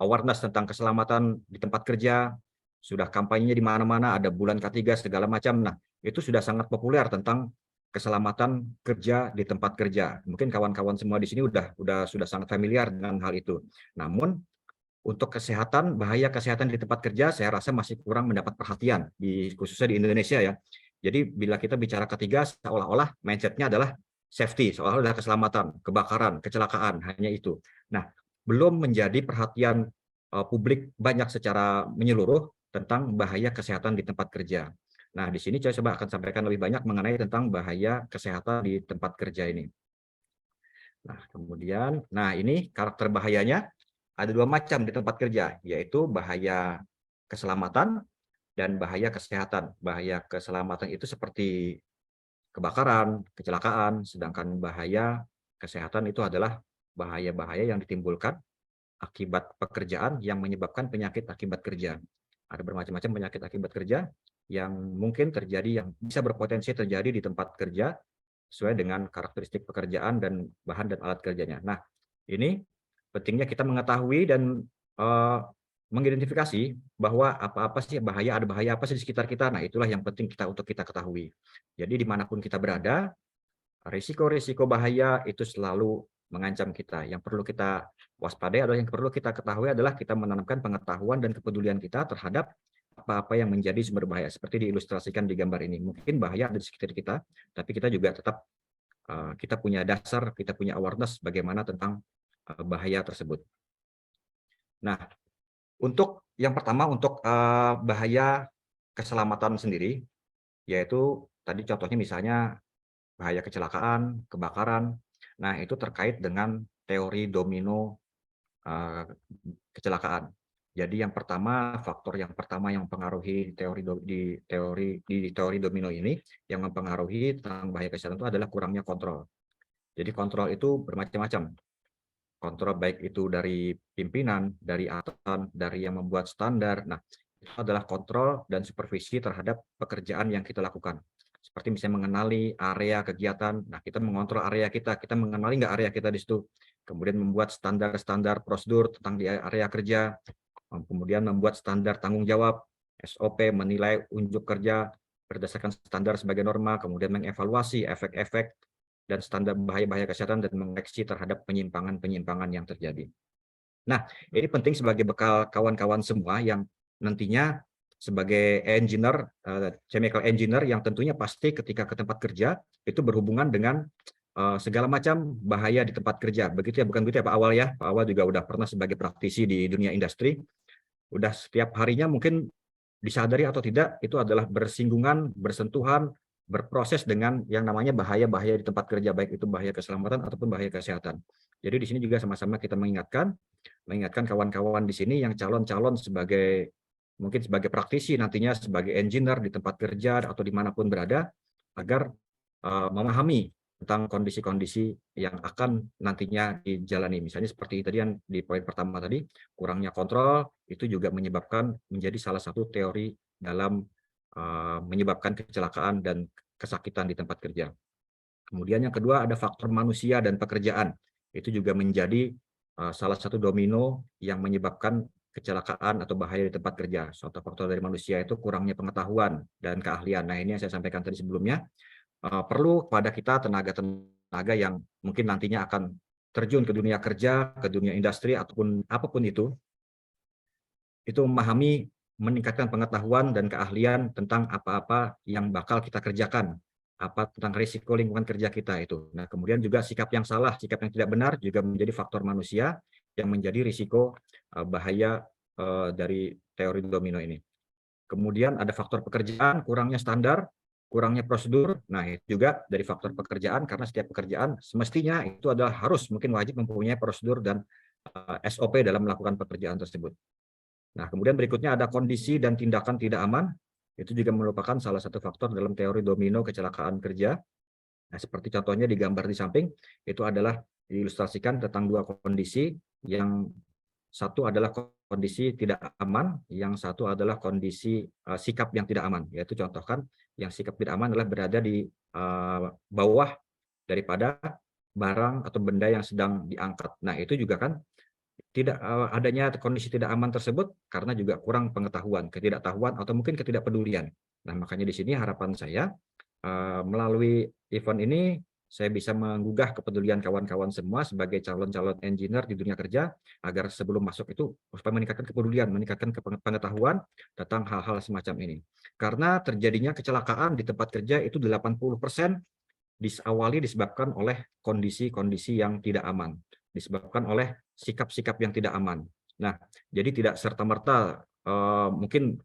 awareness tentang keselamatan di tempat kerja. Sudah kampanyenya di mana-mana, ada bulan K3 segala macam. Nah, itu sudah sangat populer tentang keselamatan kerja di tempat kerja. Mungkin kawan-kawan semua di sini sudah sangat familiar dengan hal itu. Namun untuk kesehatan, bahaya kesehatan di tempat kerja, saya rasa masih kurang mendapat perhatian, khususnya di Indonesia ya. Jadi bila kita bicara K3, seolah-olah mindset-nya adalah safety, seolah-olah adalah keselamatan, kebakaran, kecelakaan, hanya itu. Nah, belum menjadi perhatian publik banyak secara menyeluruh tentang bahaya kesehatan di tempat kerja. Nah, di sini saya coba akan sampaikan lebih banyak mengenai tentang bahaya kesehatan di tempat kerja ini. Nah, kemudian, ini karakter bahayanya. Ada dua macam di tempat kerja, yaitu bahaya keselamatan dan bahaya kesehatan. Bahaya keselamatan itu seperti kebakaran, kecelakaan, sedangkan bahaya kesehatan itu adalah bahaya-bahaya yang ditimbulkan akibat pekerjaan yang menyebabkan penyakit akibat kerja. Ada bermacam-macam penyakit akibat kerja yang mungkin terjadi, yang bisa berpotensi terjadi di tempat kerja sesuai dengan karakteristik pekerjaan dan bahan dan alat kerjanya. Nah, ini pentingnya kita mengetahui dan mengidentifikasi bahwa apa-apa sih bahaya, ada bahaya apa sih di sekitar kita. Nah, itulah yang penting untuk kita ketahui. Jadi dimanapun kita berada, risiko-risiko bahaya itu selalu mengancam kita. Yang perlu kita waspadai adalah, yang perlu kita ketahui adalah kita menanamkan pengetahuan dan kepedulian kita terhadap apa-apa yang menjadi sumber bahaya. Seperti diilustrasikan di gambar ini. Mungkin bahaya ada di sekitar kita, tapi kita juga tetap kita punya dasar, kita punya awareness bagaimana tentang bahaya tersebut. Nah, untuk yang pertama, untuk bahaya keselamatan sendiri, yaitu tadi contohnya misalnya bahaya kecelakaan, kebakaran. Nah, itu terkait dengan teori domino kecelakaan. Jadi yang pertama, faktor yang pertama yang mempengaruhi teori domino ini, yang mempengaruhi tentang bahaya kesehatan itu adalah kurangnya kontrol. Jadi kontrol itu bermacam-macam. Kontrol baik itu dari pimpinan, dari atasan, dari yang membuat standar. Nah, itu adalah kontrol dan supervisi terhadap pekerjaan yang kita lakukan. Seperti misalnya mengenali area kegiatan. Nah, kita mengontrol area kita mengenali nggak area kita di situ. Kemudian membuat standar-standar prosedur tentang di area kerja. Kemudian membuat standar tanggung jawab, SOP, menilai unjuk kerja berdasarkan standar sebagai norma, kemudian mengevaluasi efek-efek dan standar bahaya-bahaya kesehatan dan mengoreksi terhadap penyimpangan-penyimpangan yang terjadi. Nah, ini penting sebagai bekal kawan-kawan semua yang nantinya sebagai engineer, chemical engineer, yang tentunya pasti ketika ke tempat kerja itu berhubungan dengan segala macam bahaya di tempat kerja. Begitu ya, bukan begitu ya Pak Awal ya? Pak Awal juga udah pernah sebagai praktisi di dunia industri. Udah setiap harinya mungkin disadari atau tidak, itu adalah bersinggungan, bersentuhan, berproses dengan yang namanya bahaya-bahaya di tempat kerja, baik itu bahaya keselamatan ataupun bahaya kesehatan. Jadi di sini juga sama-sama kita mengingatkan kawan-kawan di sini yang calon-calon mungkin sebagai praktisi, nantinya sebagai engineer di tempat kerja atau dimanapun berada, agar memahami tentang kondisi-kondisi yang akan nantinya dijalani. Misalnya seperti tadi yang di poin pertama tadi, kurangnya kontrol itu juga menyebabkan menjadi salah satu teori dalam menyebabkan kecelakaan dan kesakitan di tempat kerja. Kemudian yang kedua ada faktor manusia dan pekerjaan. Itu juga menjadi salah satu domino yang menyebabkan kecelakaan atau bahaya di tempat kerja. Suatu faktor dari manusia itu kurangnya pengetahuan dan keahlian. Nah, ini yang saya sampaikan tadi sebelumnya. Perlu pada kita tenaga-tenaga yang mungkin nantinya akan terjun ke dunia kerja, ke dunia industri, ataupun apapun itu memahami, meningkatkan pengetahuan dan keahlian tentang apa-apa yang bakal kita kerjakan, apa tentang risiko lingkungan kerja kita itu. Nah, kemudian juga sikap yang salah, sikap yang tidak benar juga menjadi faktor manusia yang menjadi risiko bahaya dari teori domino ini. Kemudian ada faktor pekerjaan, kurangnya standar, kurangnya prosedur. Nah, itu juga dari faktor pekerjaan, karena setiap pekerjaan semestinya itu adalah harus, mungkin wajib mempunyai prosedur dan SOP dalam melakukan pekerjaan tersebut. Nah, kemudian berikutnya ada kondisi dan tindakan tidak aman. Itu juga merupakan salah satu faktor dalam teori domino kecelakaan kerja. Nah, seperti contohnya di gambar di samping, itu adalah diilustrasikan tentang dua kondisi, yang satu adalah kondisi tidak aman, yang satu adalah kondisi sikap yang tidak aman. Yaitu contohkan, yang sikap tidak aman adalah berada di bawah daripada barang atau benda yang sedang diangkat. Nah, itu juga kan tidak adanya kondisi tidak aman tersebut karena juga kurang pengetahuan, ketidaktahuan, atau mungkin ketidakpedulian. Nah, makanya di sini harapan saya melalui event ini saya bisa menggugah kepedulian kawan-kawan semua sebagai calon-calon engineer di dunia kerja, agar sebelum masuk itu supaya meningkatkan kepedulian, meningkatkan pengetahuan tentang hal-hal semacam ini. Karena terjadinya kecelakaan di tempat kerja itu 80% diawali disebabkan oleh kondisi-kondisi yang tidak aman, disebabkan oleh sikap-sikap yang tidak aman. Nah, jadi tidak serta-merta mungkin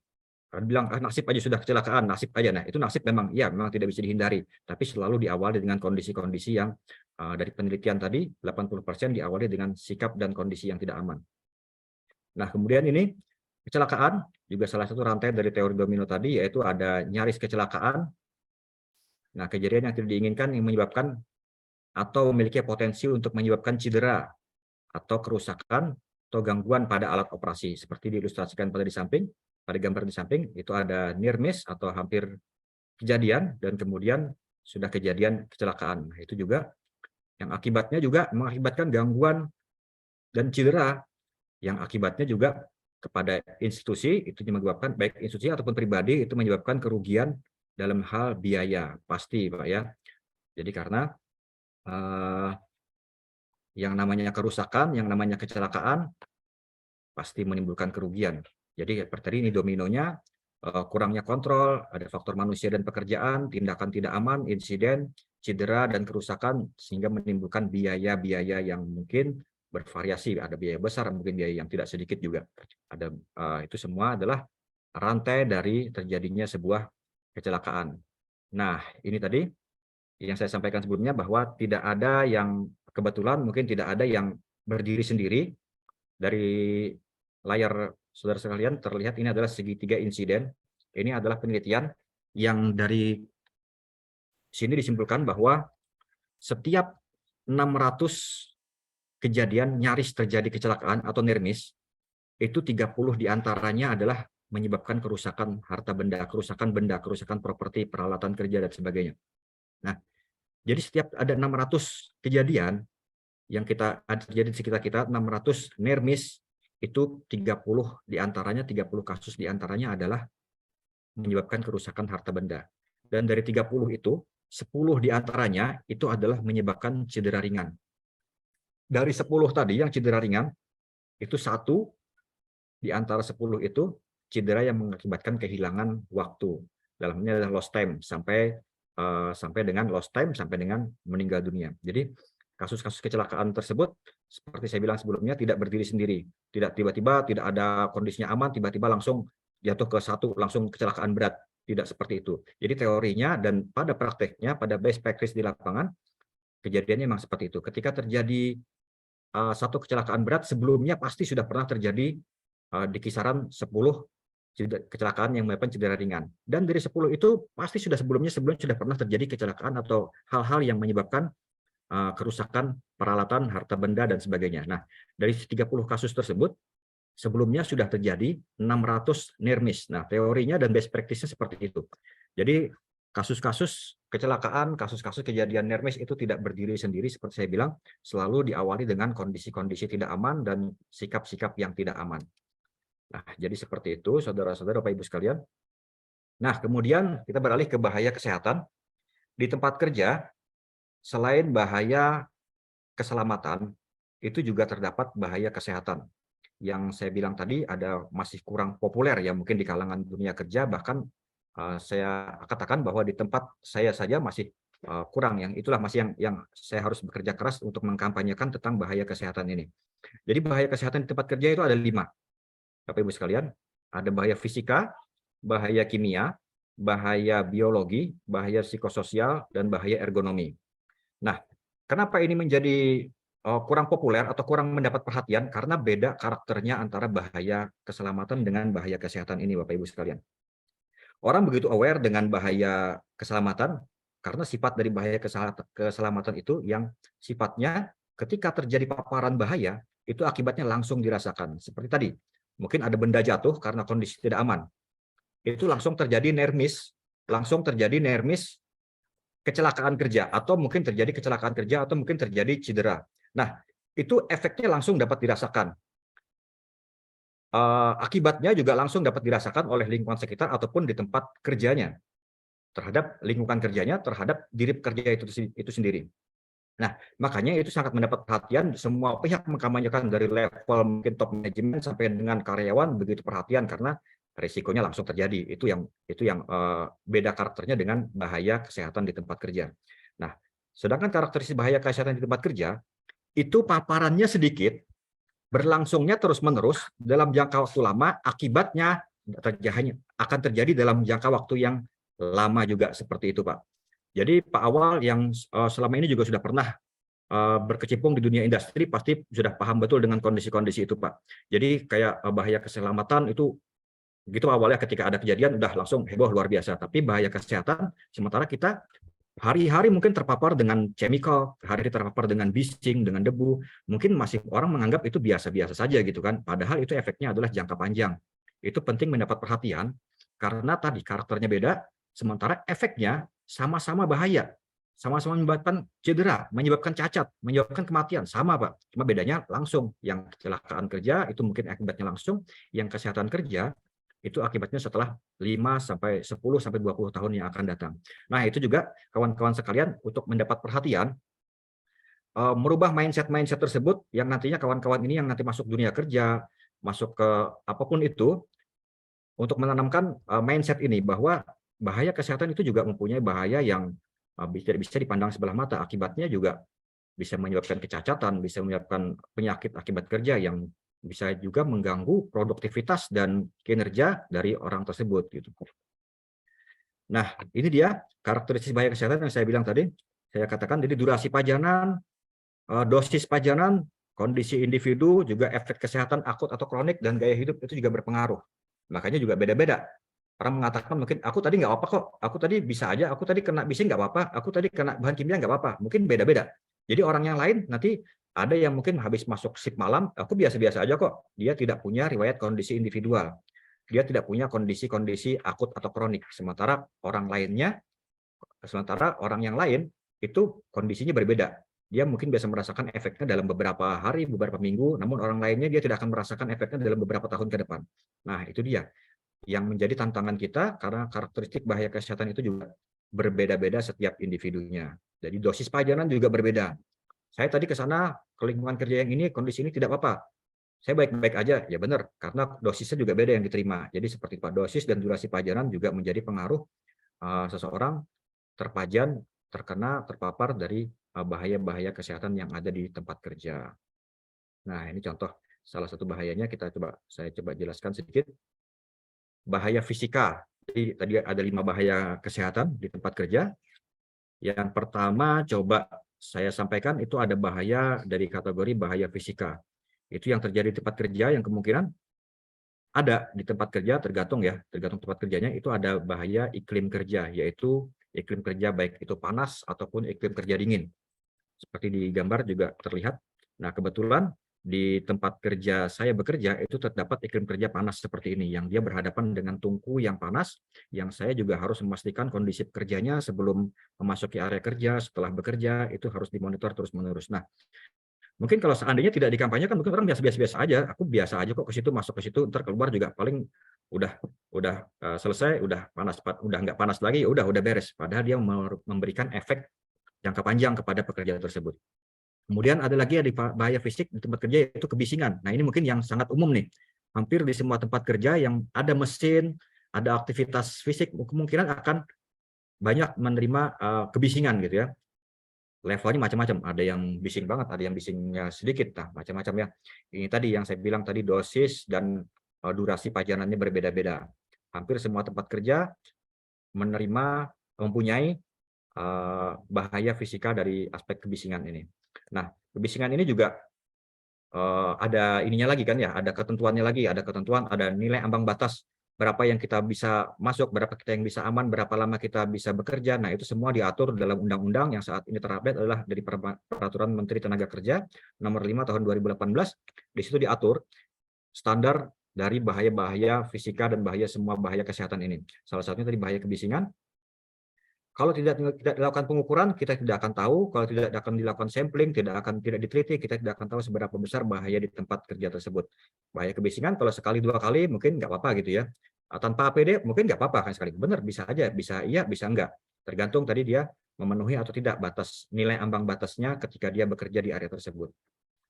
bilang nasib aja sudah kecelakaan, nasib aja. Nah, itu nasib memang tidak bisa dihindari, tapi selalu diawali dengan kondisi-kondisi yang dari penelitian tadi 80% diawali dengan sikap dan kondisi yang tidak aman. Nah, kemudian ini kecelakaan juga salah satu rantai dari teori domino tadi, yaitu ada nyaris kecelakaan. Nah, kejadian yang tidak diinginkan yang menyebabkan atau memiliki potensi untuk menyebabkan cedera atau kerusakan atau gangguan pada alat operasi, seperti diilustrasikan pada gambar di samping, itu ada near miss atau hampir kejadian, dan kemudian sudah kejadian kecelakaan. Nah, itu juga yang akibatnya juga mengakibatkan gangguan dan cedera, yang akibatnya juga kepada institusi, itu menyebabkan, baik institusi ataupun pribadi, itu menyebabkan kerugian dalam hal biaya, pasti Pak ya. Jadi karena yang namanya kerusakan, yang namanya kecelakaan, pasti menimbulkan kerugian. Jadi seperti ini dominonya, kurangnya kontrol, ada faktor manusia dan pekerjaan, tindakan tidak aman, insiden, cedera, dan kerusakan, sehingga menimbulkan biaya-biaya yang mungkin bervariasi. Ada biaya besar, mungkin biaya yang tidak sedikit juga. Ada itu semua adalah rantai dari terjadinya sebuah kecelakaan. Nah, ini tadi yang saya sampaikan sebelumnya, bahwa tidak ada yang kebetulan, mungkin tidak ada yang berdiri sendiri. Dari layar saudara sekalian terlihat ini adalah segitiga insiden. Ini adalah penelitian yang dari sini disimpulkan bahwa setiap 600 kejadian nyaris terjadi kecelakaan atau near miss, itu 30 diantaranya adalah menyebabkan kerusakan harta benda, kerusakan properti, peralatan kerja, dan sebagainya. Nah, jadi setiap ada 600 kejadian yang terjadi di sekitar kita, 600 near miss, itu 30 diantaranya, 30 kasus diantaranya adalah menyebabkan kerusakan harta benda. Dan dari 30 itu, 10 diantaranya itu adalah menyebabkan cedera ringan. Dari 10 tadi yang cedera ringan, itu 1 di antara 10 itu cedera yang mengakibatkan kehilangan waktu. Dalamnya adalah lost time, sampai dengan lost time, sampai dengan meninggal dunia. Jadi kasus-kasus kecelakaan tersebut, seperti saya bilang sebelumnya, tidak berdiri sendiri. Tidak tiba-tiba tidak ada kondisinya aman, tiba-tiba langsung jatuh ke satu, langsung kecelakaan berat. Tidak seperti itu. Jadi teorinya dan pada prakteknya, pada best practice di lapangan, kejadiannya memang seperti itu. Ketika terjadi satu kecelakaan berat, sebelumnya pasti sudah pernah terjadi di kisaran 10 kecelakaan yang menyebabkan cedera ringan. Dan dari 10 itu pasti sebelumnya sudah pernah terjadi kecelakaan atau hal-hal yang menyebabkan kerusakan peralatan, harta benda, dan sebagainya. Nah, dari 30 kasus tersebut, sebelumnya sudah terjadi 600 near miss. Nah, teorinya dan best practice-nya seperti itu. Jadi, kasus-kasus kecelakaan, kasus-kasus kejadian near miss itu tidak berdiri sendiri, seperti saya bilang, selalu diawali dengan kondisi-kondisi tidak aman dan sikap-sikap yang tidak aman. Nah, jadi seperti itu, saudara-saudara, Bapak Ibu sekalian. Nah, kemudian kita beralih ke bahaya kesehatan. Di tempat kerja, selain bahaya keselamatan, itu juga terdapat bahaya kesehatan. Yang saya bilang tadi ada masih kurang populer ya, mungkin di kalangan dunia kerja, bahkan saya katakan bahwa di tempat saya saja masih kurang, yang itulah masih yang saya harus bekerja keras untuk mengkampanyekan tentang bahaya kesehatan ini. Jadi bahaya kesehatan di tempat kerja itu ada 5. Bapak Ibu sekalian, ada bahaya fisika, bahaya kimia, bahaya biologi, bahaya psikososial, dan bahaya ergonomi. Nah, kenapa ini menjadi kurang populer atau kurang mendapat perhatian? Karena beda karakternya antara bahaya keselamatan dengan bahaya kesehatan ini, Bapak Ibu sekalian. Orang begitu aware dengan bahaya keselamatan, karena sifat dari bahaya keselamatan itu yang sifatnya ketika terjadi paparan bahaya, itu akibatnya langsung dirasakan. Seperti tadi, mungkin ada benda jatuh karena kondisi tidak aman. Itu langsung terjadi near miss, kecelakaan kerja, atau mungkin terjadi kecelakaan kerja, atau mungkin terjadi cedera. Nah, itu efeknya langsung dapat dirasakan. Akibatnya juga langsung dapat dirasakan oleh lingkungan sekitar ataupun di tempat kerjanya, terhadap lingkungan kerjanya, terhadap diri pekerja itu sendiri. Nah, makanya itu sangat mendapat perhatian, semua pihak mengkampanyekan dari level mungkin top manajemen sampai dengan karyawan begitu perhatian karena risikonya langsung terjadi. Itu yang beda karakternya dengan bahaya kesehatan di tempat kerja. Nah, sedangkan karakteristik bahaya kesehatan di tempat kerja itu paparannya sedikit, berlangsungnya terus-menerus dalam jangka waktu lama, akibatnya akan terjadi dalam jangka waktu yang lama juga, seperti itu, Pak. Jadi Pak Awal yang selama ini juga sudah pernah berkecimpung di dunia industri pasti sudah paham betul dengan kondisi-kondisi itu, Pak. Jadi kayak bahaya keselamatan itu gitu awalnya ketika ada kejadian udah langsung heboh luar biasa. Tapi bahaya kesehatan sementara kita hari-hari mungkin terpapar dengan chemical, hari-hari terpapar dengan bising, dengan debu, mungkin masih orang menganggap itu biasa-biasa saja gitu kan. Padahal itu efeknya adalah jangka panjang. Itu penting mendapat perhatian karena tadi karakternya beda, sementara efeknya sama-sama bahaya. Sama-sama menyebabkan cedera, menyebabkan cacat, menyebabkan kematian. Sama, Pak. Cuma bedanya langsung. Yang kecelakaan kerja itu mungkin akibatnya langsung, yang kesehatan kerja itu akibatnya setelah 5-10-20 tahun yang akan datang. Nah, itu juga kawan-kawan sekalian untuk mendapat perhatian, merubah mindset tersebut yang nantinya kawan-kawan ini yang nanti masuk dunia kerja, masuk ke apapun itu, untuk menanamkan mindset ini bahwa bahaya kesehatan itu juga mempunyai bahaya yang tidak bisa dipandang sebelah mata. Akibatnya juga bisa menyebabkan kecacatan, bisa menyebabkan penyakit akibat kerja yang bisa juga mengganggu produktivitas dan kinerja dari orang tersebut gitu. Nah, ini dia karakteristik bahaya kesehatan yang saya bilang tadi. Saya katakan jadi durasi pajanan, dosis pajanan, kondisi individu, juga efek kesehatan akut atau kronik dan gaya hidup itu juga berpengaruh. Makanya juga beda-beda. Orang mengatakan mungkin aku tadi nggak apa-apa kok, aku tadi bisa aja, aku tadi kena bising nggak apa-apa, aku tadi kena bahan kimia nggak apa-apa. Mungkin beda-beda. Jadi orang yang lain nanti ada yang mungkin habis masuk shift malam, aku biasa-biasa aja kok. Dia tidak punya riwayat kondisi individual. Dia tidak punya kondisi-kondisi akut atau kronik. Sementara orang yang lain itu kondisinya berbeda. Dia mungkin biasa merasakan efeknya dalam beberapa hari, beberapa minggu, namun orang lainnya dia tidak akan merasakan efeknya dalam beberapa tahun ke depan. Nah, itu dia yang menjadi tantangan kita karena karakteristik bahaya kesehatan itu juga berbeda-beda setiap individunya. Jadi dosis pajanan juga berbeda. Saya tadi ke sana, ke lingkungan kerja yang ini, kondisi ini tidak apa-apa. Saya baik-baik aja, ya benar, karena dosisnya juga beda yang diterima. Jadi seperti Pak, dosis dan durasi pajanan juga menjadi pengaruh seseorang terpajan, terpapar dari bahaya-bahaya kesehatan yang ada di tempat kerja. Nah, ini contoh salah satu bahayanya saya coba jelaskan sedikit. Bahaya fisika. Jadi tadi ada 5 bahaya kesehatan di tempat kerja. Yang pertama coba saya sampaikan itu ada bahaya dari kategori bahaya fisika. Itu yang terjadi di tempat kerja yang kemungkinan ada di tempat kerja, tergantung tempat kerjanya, itu ada bahaya iklim kerja, yaitu iklim kerja baik itu panas ataupun iklim kerja dingin. Seperti di gambar juga terlihat. Nah, kebetulan di tempat kerja saya bekerja itu terdapat iklim kerja panas seperti ini, yang dia berhadapan dengan tungku yang panas, yang saya juga harus memastikan kondisi kerjanya sebelum memasuki area kerja, setelah bekerja, itu harus dimonitor terus-menerus. Nah, mungkin kalau seandainya tidak dikampanyekan, mungkin orang biasa-biasa aja. Aku biasa aja kok ke situ, masuk ke situ, ntar keluar juga paling udah selesai, udah nggak panas lagi, udah beres. Padahal dia memberikan efek jangka panjang kepada pekerja tersebut. Kemudian ada lagi bahaya fisik di tempat kerja, yaitu kebisingan. Nah, ini mungkin yang sangat umum nih. Hampir di semua tempat kerja yang ada mesin, ada aktivitas fisik, kemungkinan akan banyak menerima kebisingan gitu ya. Levelnya macam-macam, ada yang bising banget, ada yang bisingnya sedikit, nah macam-macam ya. Ini tadi yang saya bilang tadi, dosis dan durasi pajanannya berbeda-beda. Hampir semua tempat kerja mempunyai bahaya fisika dari aspek kebisingan ini. Nah, kebisingan ini juga ada ininya lagi kan ya, ada ketentuannya lagi, ada ketentuan, ada nilai ambang batas berapa yang kita bisa masuk, berapa kita yang bisa aman, berapa lama kita bisa bekerja. Nah, itu semua diatur dalam undang-undang yang saat ini terupdate adalah dari Peraturan Menteri Tenaga Kerja Nomor 5 Tahun 2018. Di situ diatur standar dari bahaya-bahaya fisika dan semua bahaya kesehatan ini. Salah satunya tadi bahaya kebisingan. Kalau tidak dilakukan pengukuran, kita tidak akan tahu. Kalau tidak akan dilakukan sampling, tidak diteliti, kita tidak akan tahu seberapa besar bahaya di tempat kerja tersebut. Bahaya kebisingan kalau sekali 2 kali mungkin nggak apa-apa gitu ya. Tanpa APD mungkin nggak apa-apa kan sekali. Benar, bisa aja, bisa iya, bisa enggak. Tergantung tadi dia memenuhi atau tidak batas nilai ambang batasnya ketika dia bekerja di area tersebut.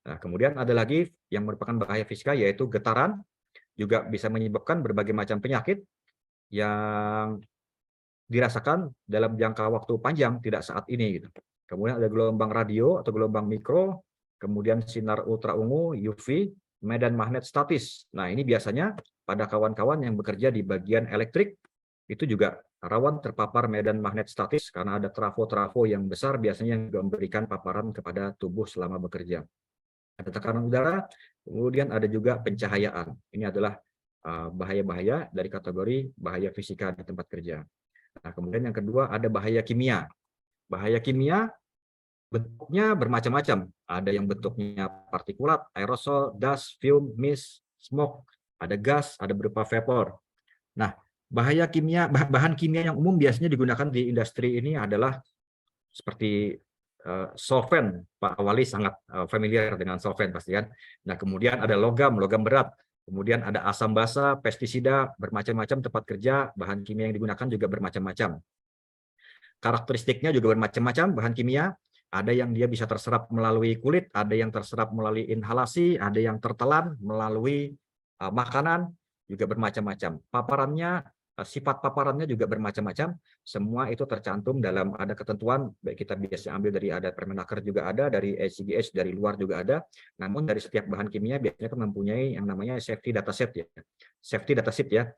Nah, kemudian ada lagi yang merupakan bahaya fisika, yaitu getaran, juga bisa menyebabkan berbagai macam penyakit yang dirasakan dalam jangka waktu panjang, tidak saat ini gitu. Kemudian ada gelombang radio atau gelombang mikro, kemudian sinar ultra ungu, UV, medan magnet statis. Nah, ini biasanya pada kawan-kawan yang bekerja di bagian elektrik itu juga rawan terpapar medan magnet statis karena ada trafo-trafo yang besar biasanya yang memberikan paparan kepada tubuh selama bekerja. Ada tekanan udara, kemudian ada juga pencahayaan. Ini adalah bahaya-bahaya dari kategori bahaya fisika di tempat kerja. Nah, kemudian yang kedua ada bahaya kimia. Bahaya kimia bentuknya bermacam-macam. Ada yang bentuknya partikulat, aerosol, dust, fume, mist, smoke, ada gas, ada berupa vapor. Nah, bahan kimia yang umum biasanya digunakan di industri ini adalah seperti solvent. Pak Awali sangat familiar dengan solvent pasti kan. Nah, kemudian ada logam berat. Kemudian ada asam basa, pestisida, bermacam-macam tempat kerja, bahan kimia yang digunakan juga bermacam-macam. Karakteristiknya juga bermacam-macam bahan kimia. Ada yang dia bisa terserap melalui kulit, ada yang terserap melalui inhalasi, ada yang tertelan melalui makanan, juga bermacam-macam. Sifat paparannya juga bermacam-macam. Semua itu tercantum dalam ada ketentuan, baik kita biasa ambil dari ada Permenaker juga ada, dari ECGS dari luar juga ada. Namun dari setiap bahan kimia biasanya kan mempunyai yang namanya safety dataset ya. Safety dataset ya,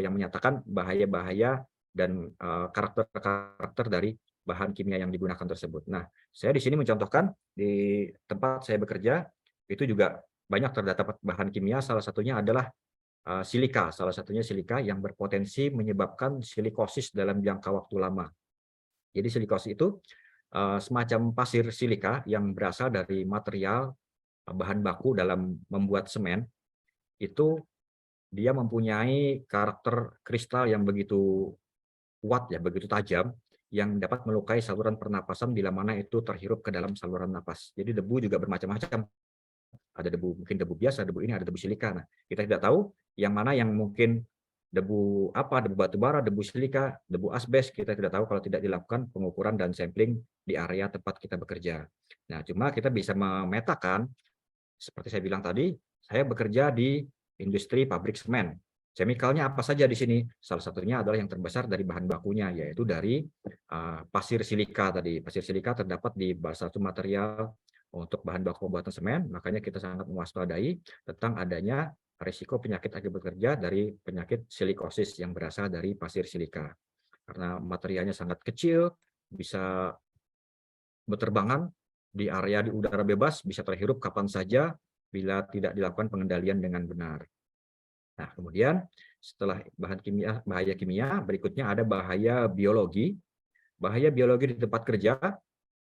yang menyatakan bahaya-bahaya dan karakter-karakter dari bahan kimia yang digunakan tersebut. Nah, saya di sini mencontohkan di tempat saya bekerja itu juga banyak terdapat bahan kimia, salah satunya adalah silika, salah satunya silika yang berpotensi menyebabkan silikosis dalam jangka waktu lama. Jadi silikosis itu semacam pasir silika yang berasal dari material bahan baku dalam membuat semen. Itu dia mempunyai karakter kristal yang begitu kuat ya, begitu tajam, yang dapat melukai saluran pernapasan bila mana itu terhirup ke dalam saluran napas. Jadi debu juga bermacam-macam. Ada debu, mungkin debu biasa, debu ini ada debu silika. Nah, kita tidak tahu yang mana yang mungkin debu batu bara, debu silika, debu asbes, kita tidak tahu kalau tidak dilakukan pengukuran dan sampling di area tempat kita bekerja. Nah, cuma kita bisa memetakan, seperti saya bilang tadi, saya bekerja di industri pabrik semen. Chemicalnya apa saja di sini? Salah satunya adalah yang terbesar dari bahan bakunya, yaitu dari pasir silika tadi. Pasir silika terdapat di salah satu material untuk bahan baku pembuatan semen, makanya kita sangat mewaspadai tentang adanya risiko penyakit akibat bekerja dari penyakit silikosis yang berasal dari pasir silika. Karena materialnya sangat kecil, bisa berterbangan di area di udara bebas, bisa terhirup kapan saja bila tidak dilakukan pengendalian dengan benar. Nah, kemudian setelah bahaya kimia, berikutnya ada bahaya biologi. Bahaya biologi di tempat kerja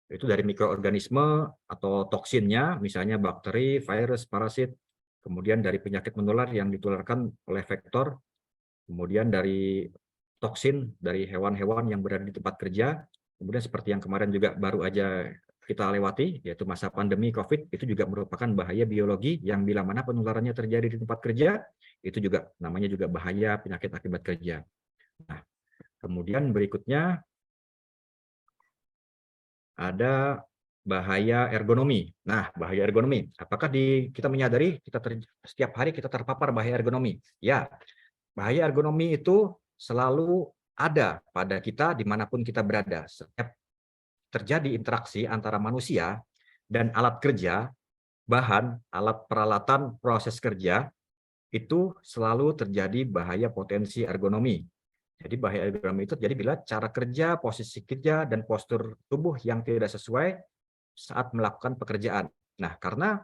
itu dari mikroorganisme atau toksinnya, misalnya bakteri, virus, parasit, kemudian dari penyakit menular yang ditularkan oleh vektor, kemudian dari toksin dari hewan-hewan yang berada di tempat kerja, kemudian seperti yang kemarin juga baru aja kita lewati, yaitu masa pandemi COVID, itu juga merupakan bahaya biologi yang bila mana penularannya terjadi di tempat kerja, itu juga namanya juga bahaya penyakit akibat kerja. Nah, kemudian berikutnya ada bahaya ergonomi. Nah, bahaya ergonomi. Apakah kita menyadari setiap hari kita terpapar bahaya ergonomi? Ya, bahaya ergonomi itu selalu ada pada kita dimanapun kita berada. Setiap terjadi interaksi antara manusia dan alat kerja, bahan, alat peralatan, proses kerja, itu selalu terjadi bahaya potensi ergonomi. Jadi bahaya ergonomi itu terjadi bila cara kerja, posisi kerja, dan postur tubuh yang tidak sesuai saat melakukan pekerjaan. Nah, karena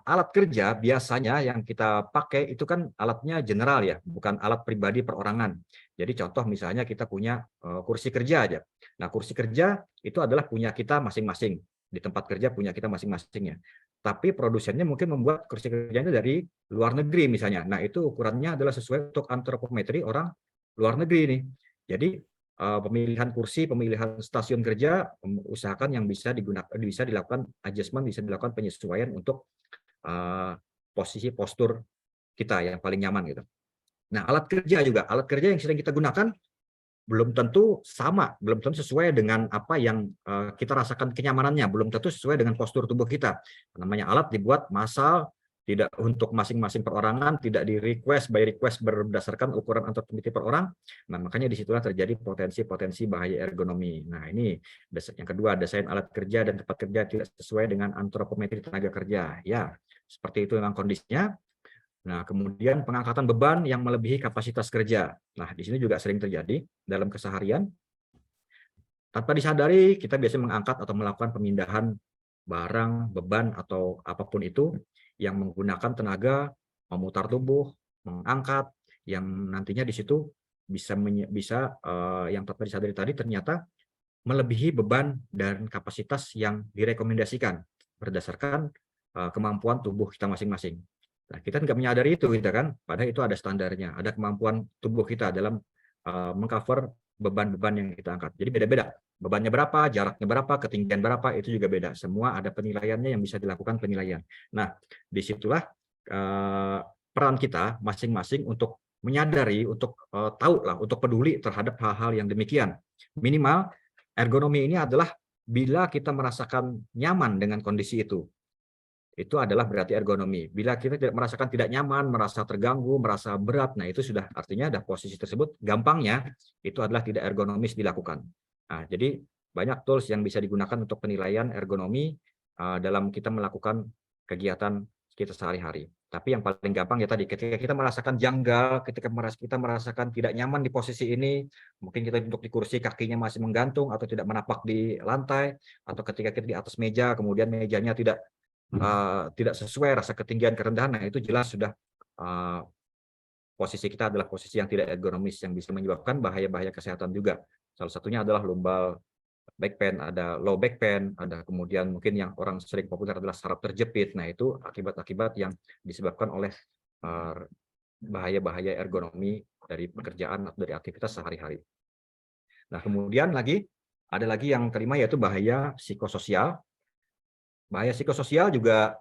alat kerja biasanya yang kita pakai itu kan alatnya general ya, bukan alat pribadi perorangan. Jadi contoh misalnya kita punya kursi kerja aja. Nah, kursi kerja itu adalah punya kita masing-masing. Di tempat kerja punya kita masing-masingnya. Tapi produsennya mungkin membuat kursi kerjanya dari luar negeri misalnya. Nah, itu ukurannya adalah sesuai untuk antropometri orang luar negeri nih. Jadi pemilihan kursi, pemilihan stasiun kerja, usahakan yang bisa dilakukan adjustment, bisa dilakukan penyesuaian untuk posisi postur kita yang paling nyaman gitu. Nah, alat kerja juga, alat kerja yang sedang kita gunakan belum tentu sama, belum tentu sesuai dengan apa yang kita rasakan kenyamanannya, belum tentu sesuai dengan postur tubuh kita. Namanya alat dibuat massal, tidak untuk masing-masing perorangan, tidak di request by request berdasarkan ukuran antropometri per orang. Nah, makanya disitulah terjadi potensi-potensi bahaya ergonomi. Nah, ini yang kedua, desain alat kerja dan tempat kerja tidak sesuai dengan antropometri tenaga kerja. Ya, seperti itu memang kondisinya. Nah, kemudian pengangkatan beban yang melebihi kapasitas kerja. Nah, di sini juga sering terjadi dalam keseharian. Tanpa disadari, kita biasanya mengangkat atau melakukan pemindahan barang, beban, atau apapun itu yang menggunakan tenaga, memutar tubuh, mengangkat, yang nantinya di situ bisa yang tanpa disadari tadi ternyata melebihi beban dan kapasitas yang direkomendasikan berdasarkan kemampuan tubuh kita masing-masing. Nah, kita nggak menyadari itu, kita kan, padahal itu ada standarnya, ada kemampuan tubuh kita dalam mengcover beban-beban yang kita angkat. Jadi beda-beda. Bebannya berapa, jaraknya berapa, ketinggian berapa, itu juga beda. Semua ada penilaiannya yang bisa dilakukan penilaian. Nah, disitulah peran kita masing-masing untuk menyadari, untuk tahu lah, untuk peduli terhadap hal-hal yang demikian. Minimal, ergonomi ini adalah bila kita merasakan nyaman dengan kondisi itu adalah berarti ergonomi. Bila kita tidak merasakan tidak nyaman, merasa terganggu, merasa berat, nah itu sudah artinya ada posisi tersebut, gampangnya itu adalah tidak ergonomis dilakukan. Nah, jadi banyak tools yang bisa digunakan untuk penilaian ergonomi dalam kita melakukan kegiatan kita sehari-hari. Tapi yang paling gampang ya tadi, ketika kita merasakan janggal, ketika kita merasakan tidak nyaman di posisi ini, mungkin kita duduk di kursi kakinya masih menggantung atau tidak menapak di lantai, atau ketika kita di atas meja, kemudian mejanya tidak sesuai rasa ketinggian kerendahan, nah itu jelas sudah posisi kita adalah posisi yang tidak ergonomis yang bisa menyebabkan bahaya-bahaya kesehatan juga. Salah satunya adalah lumbal back pain, ada low back pain, ada kemudian mungkin yang orang sering populer adalah saraf terjepit. Nah, itu akibat-akibat yang disebabkan oleh bahaya-bahaya ergonomi dari pekerjaan atau dari aktivitas sehari-hari. Nah, kemudian ada lagi yang kelima, yaitu bahaya psikososial. Bahaya psikososial juga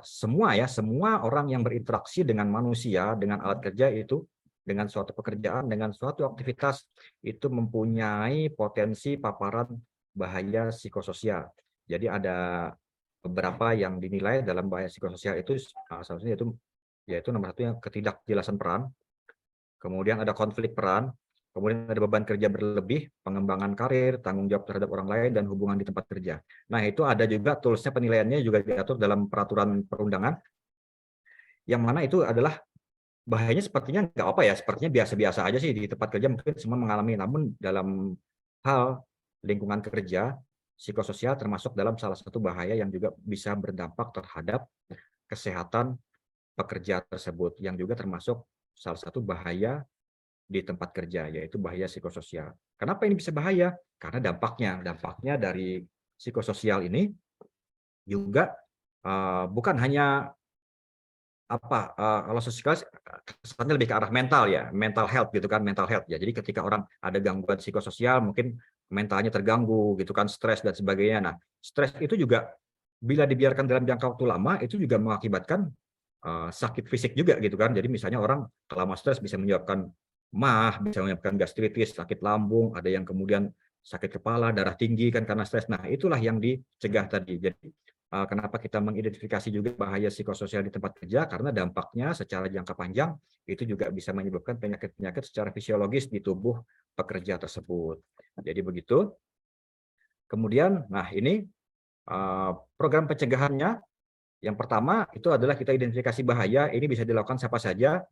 semua orang yang berinteraksi dengan manusia, dengan alat kerja itu, dengan suatu pekerjaan, dengan suatu aktivitas itu mempunyai potensi paparan bahaya psikososial. Jadi ada beberapa yang dinilai dalam bahaya psikososial itu, salah satunya yaitu nomor satu yang ketidakjelasan peran, kemudian ada konflik peran, kemudian ada beban kerja berlebih, pengembangan karir, tanggung jawab terhadap orang lain, dan hubungan di tempat kerja. Nah, itu ada juga toolsnya, penilaiannya juga diatur dalam peraturan perundangan, yang mana itu adalah bahayanya sepertinya nggak apa ya, sepertinya biasa-biasa aja sih di tempat kerja, mungkin semua mengalami, namun dalam hal lingkungan kerja, psikososial termasuk dalam salah satu bahaya yang juga bisa berdampak terhadap kesehatan pekerja tersebut, yang juga termasuk salah satu bahaya di tempat kerja, yaitu bahaya psikososial. Kenapa ini bisa bahaya? Karena dampaknya dari psikososial ini juga bukan hanya kalau sosial kesannya lebih ke arah mental ya, mental health gitu kan, mental health ya. Jadi ketika orang ada gangguan psikososial, mungkin mentalnya terganggu gitu kan, stres dan sebagainya. Nah, stres itu juga bila dibiarkan dalam jangka waktu lama, itu juga mengakibatkan sakit fisik juga gitu kan. Jadi misalnya orang lama stres bisa menyebabkan MAH, bisa menyebabkan gastritis, sakit lambung, ada yang kemudian sakit kepala, darah tinggi kan karena stres. Nah, itulah yang dicegah tadi. Jadi kenapa kita mengidentifikasi juga bahaya psikososial di tempat kerja, karena dampaknya secara jangka panjang itu juga bisa menyebabkan penyakit-penyakit secara fisiologis di tubuh pekerja tersebut. Jadi begitu. Kemudian, nah ini program pencegahannya. Yang pertama itu adalah kita identifikasi bahaya. Ini bisa dilakukan siapa saja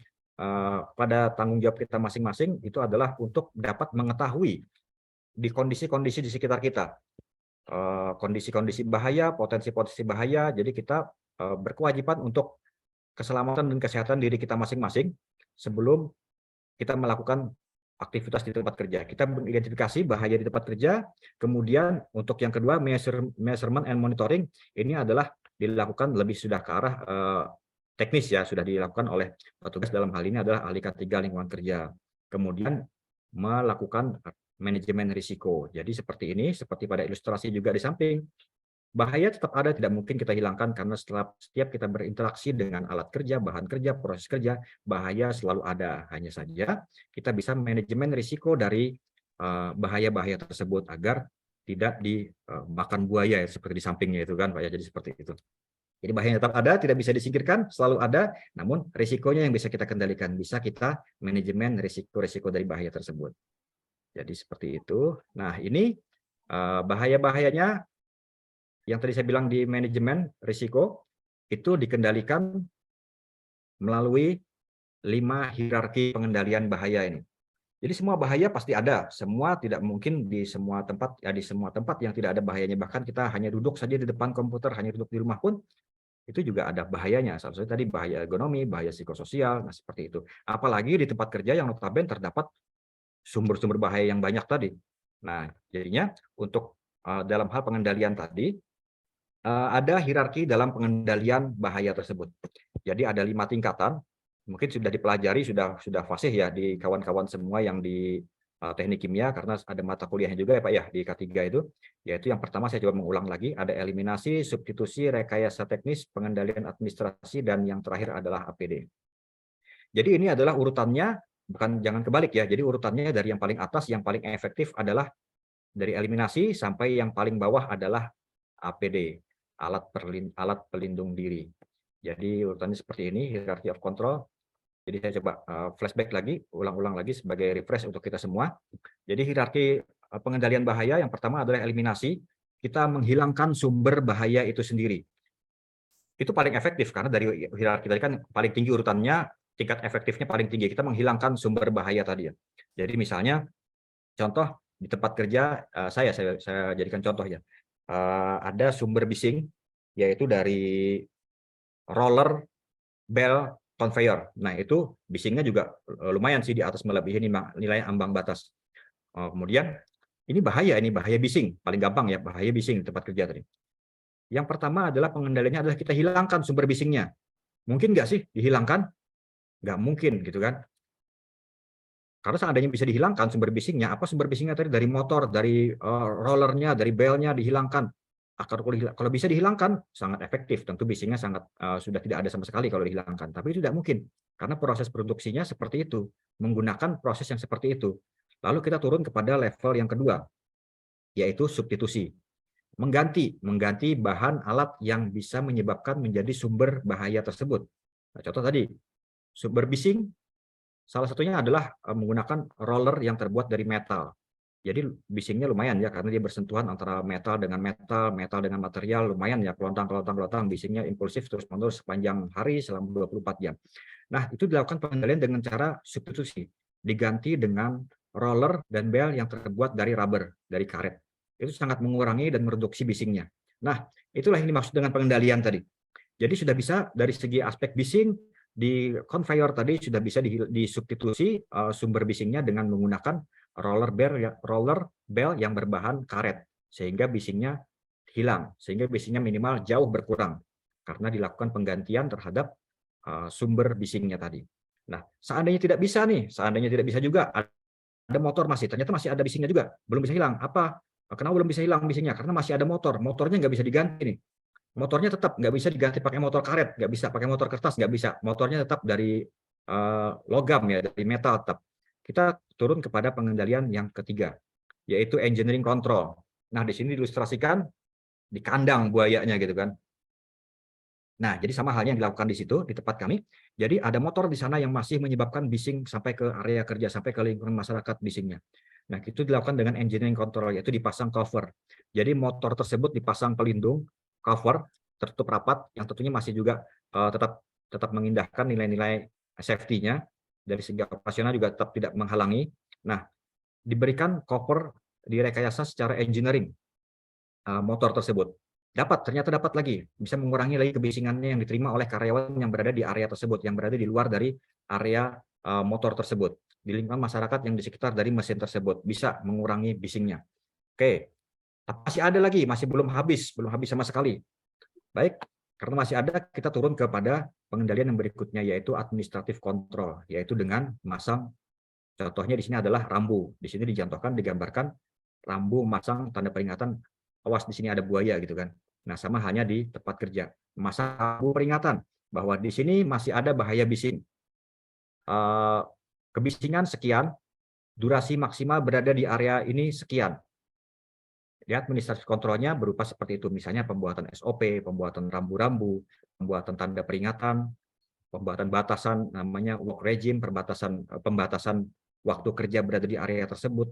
pada tanggung jawab kita masing-masing. Itu adalah untuk dapat mengetahui di kondisi-kondisi di sekitar kita. Kondisi-kondisi bahaya, potensi-potensi bahaya. Jadi kita berkewajiban untuk keselamatan dan kesehatan diri kita masing-masing sebelum kita melakukan aktivitas di tempat kerja. Kita mengidentifikasi bahaya di tempat kerja. Kemudian untuk yang kedua, measurement and monitoring, ini adalah dilakukan lebih sudah ke arah teknis ya, sudah dilakukan oleh petugas, dalam hal ini adalah ahli K3 lingkungan kerja. Kemudian melakukan manajemen risiko. Jadi seperti ini, seperti pada ilustrasi juga di samping. Bahaya tetap ada, tidak mungkin kita hilangkan karena setiap kita berinteraksi dengan alat kerja, bahan kerja, proses kerja, bahaya selalu ada. Hanya saja kita bisa manajemen risiko dari bahaya-bahaya tersebut agar tidak dimakan buaya seperti di sampingnya itu kan Pak ya. Jadi seperti itu. Jadi bahaya tetap ada, tidak bisa disingkirkan, selalu ada, namun risikonya yang bisa kita kendalikan, bisa kita manajemen risiko-risiko dari bahaya tersebut. Jadi seperti itu. Nah, ini bahaya-bahayanya yang tadi saya bilang di manajemen risiko itu dikendalikan melalui 5 hierarki pengendalian bahaya ini. Jadi semua bahaya pasti ada, semua tidak mungkin di semua tempat ya, di semua tempat yang tidak ada bahayanya. Bahkan kita hanya duduk saja di depan komputer, hanya duduk di rumah pun itu juga ada bahayanya. Salah satunya tadi bahaya ergonomi, bahaya psikososial, nah seperti itu. Apalagi di tempat kerja yang notabene terdapat sumber-sumber bahaya yang banyak tadi. Nah, jadinya untuk dalam hal pengendalian tadi, ada hierarki dalam pengendalian bahaya tersebut. Jadi ada 5 tingkatan, mungkin sudah dipelajari, sudah fasih ya di kawan-kawan semua yang di teknik kimia, karena ada mata kuliahnya juga ya Pak ya di K3 itu, yaitu yang pertama saya coba mengulang lagi, ada eliminasi, substitusi, rekayasa teknis, pengendalian administrasi, dan yang terakhir adalah APD. Jadi ini adalah urutannya, bukan jangan kebalik ya. Jadi urutannya dari yang paling atas, yang paling efektif adalah dari eliminasi sampai yang paling bawah adalah APD, alat pelindung diri. Jadi urutannya seperti ini, hierarchy of control. Jadi saya coba flashback lagi, ulang-ulang lagi sebagai refresh untuk kita semua. Jadi hierarki pengendalian bahaya yang pertama adalah eliminasi. Kita menghilangkan sumber bahaya itu sendiri. Itu paling efektif karena dari hierarki tadi kan paling tinggi urutannya, tingkat efektifnya paling tinggi. Kita menghilangkan sumber bahaya tadi ya. Jadi misalnya contoh di tempat kerja saya jadikan contoh ya. Ada sumber bising yaitu dari roller bell conveyor. Nah, itu bisingnya juga lumayan sih di atas melebihi nilai ambang batas. Kemudian ini bahaya bising, paling gampang ya, bahaya bising di tempat kerja tadi. Yang pertama adalah pengendaliannya adalah kita hilangkan sumber bisingnya. Mungkin nggak sih dihilangkan? Nggak mungkin gitu kan. Karena seandainya bisa dihilangkan sumber bisingnya, apa sumber bisingnya tadi? Dari motor, dari rollernya, dari belnya dihilangkan. Kalau bisa dihilangkan, sangat efektif. Tentu bisingnya sudah tidak ada sama sekali kalau dihilangkan. Tapi itu tidak mungkin. Karena proses produksinya seperti itu. Menggunakan proses yang seperti itu. Lalu kita turun kepada level yang kedua, yaitu substitusi. Mengganti bahan alat yang bisa menyebabkan menjadi sumber bahaya tersebut. Nah, contoh tadi, sumber bising, salah satunya adalah menggunakan roller yang terbuat dari metal. Jadi bisingnya lumayan ya, karena dia bersentuhan antara metal dengan metal dengan material, lumayan ya, kelontang, bisingnya impulsif terus-menerus sepanjang hari selama 24 jam. Nah, itu dilakukan pengendalian dengan cara substitusi. Diganti dengan roller dan bel yang terbuat dari rubber, dari karet. Itu sangat mengurangi dan mereduksi bisingnya. Nah, itulah yang dimaksud dengan pengendalian tadi. Jadi sudah bisa dari segi aspek bising, di conveyor tadi sudah bisa disubstitusi sumber bisingnya dengan menggunakan roller bell yang berbahan karet, sehingga bisingnya hilang, sehingga bisingnya minimal jauh berkurang karena dilakukan penggantian terhadap sumber bisingnya tadi. Nah, seandainya tidak bisa nih, seandainya tidak bisa juga, ada motor ternyata masih ada bisingnya juga, belum bisa hilang. Kenapa belum bisa hilang bisingnya? Karena masih ada motornya nggak bisa diganti nih. Motornya tetap nggak bisa diganti pakai motor karet, nggak bisa pakai motor kertas, nggak bisa. Motornya tetap dari logam ya, dari metal tetap. Kita turun kepada pengendalian yang ketiga, yaitu engineering control. Nah, di sini diilustrasikan di kandang buayanya gitu kan. Nah, jadi sama halnya yang dilakukan di situ, di tempat kami. Jadi ada motor di sana yang masih menyebabkan bising sampai ke area kerja, sampai ke lingkungan masyarakat bisingnya. Nah, itu dilakukan dengan engineering control, yaitu dipasang cover. Jadi motor tersebut dipasang pelindung, cover, tertutup rapat, yang tentunya masih juga tetap mengindahkan nilai-nilai safety-nya, dari segi operasional juga tetap tidak menghalangi. Nah, diberikan cover direkayasa secara engineering motor tersebut. Ternyata dapat lagi, bisa mengurangi lagi kebisingannya yang diterima oleh karyawan yang berada di area tersebut, yang berada di luar dari area motor tersebut, di lingkungan masyarakat yang di sekitar dari mesin tersebut, bisa mengurangi bisingnya. Oke, masih ada lagi, masih belum habis sama sekali. Baik, karena masih ada, kita turun kepada pengendalian yang berikutnya, yaitu administratif control, yaitu dengan masang, contohnya di sini adalah rambu. Di sini digambarkan rambu masang tanda peringatan, awas di sini ada buaya gitu kan. Nah, sama hanya di tempat kerja. Masang rambu peringatan bahwa di sini masih ada bahaya bising. Kebisingan sekian, durasi maksimal berada di area ini sekian. Ya, administratif kontrolnya berupa seperti itu, misalnya pembuatan SOP, pembuatan rambu-rambu, pembuatan tanda peringatan, pembuatan batasan namanya work regime, pembatasan waktu kerja berada di area tersebut.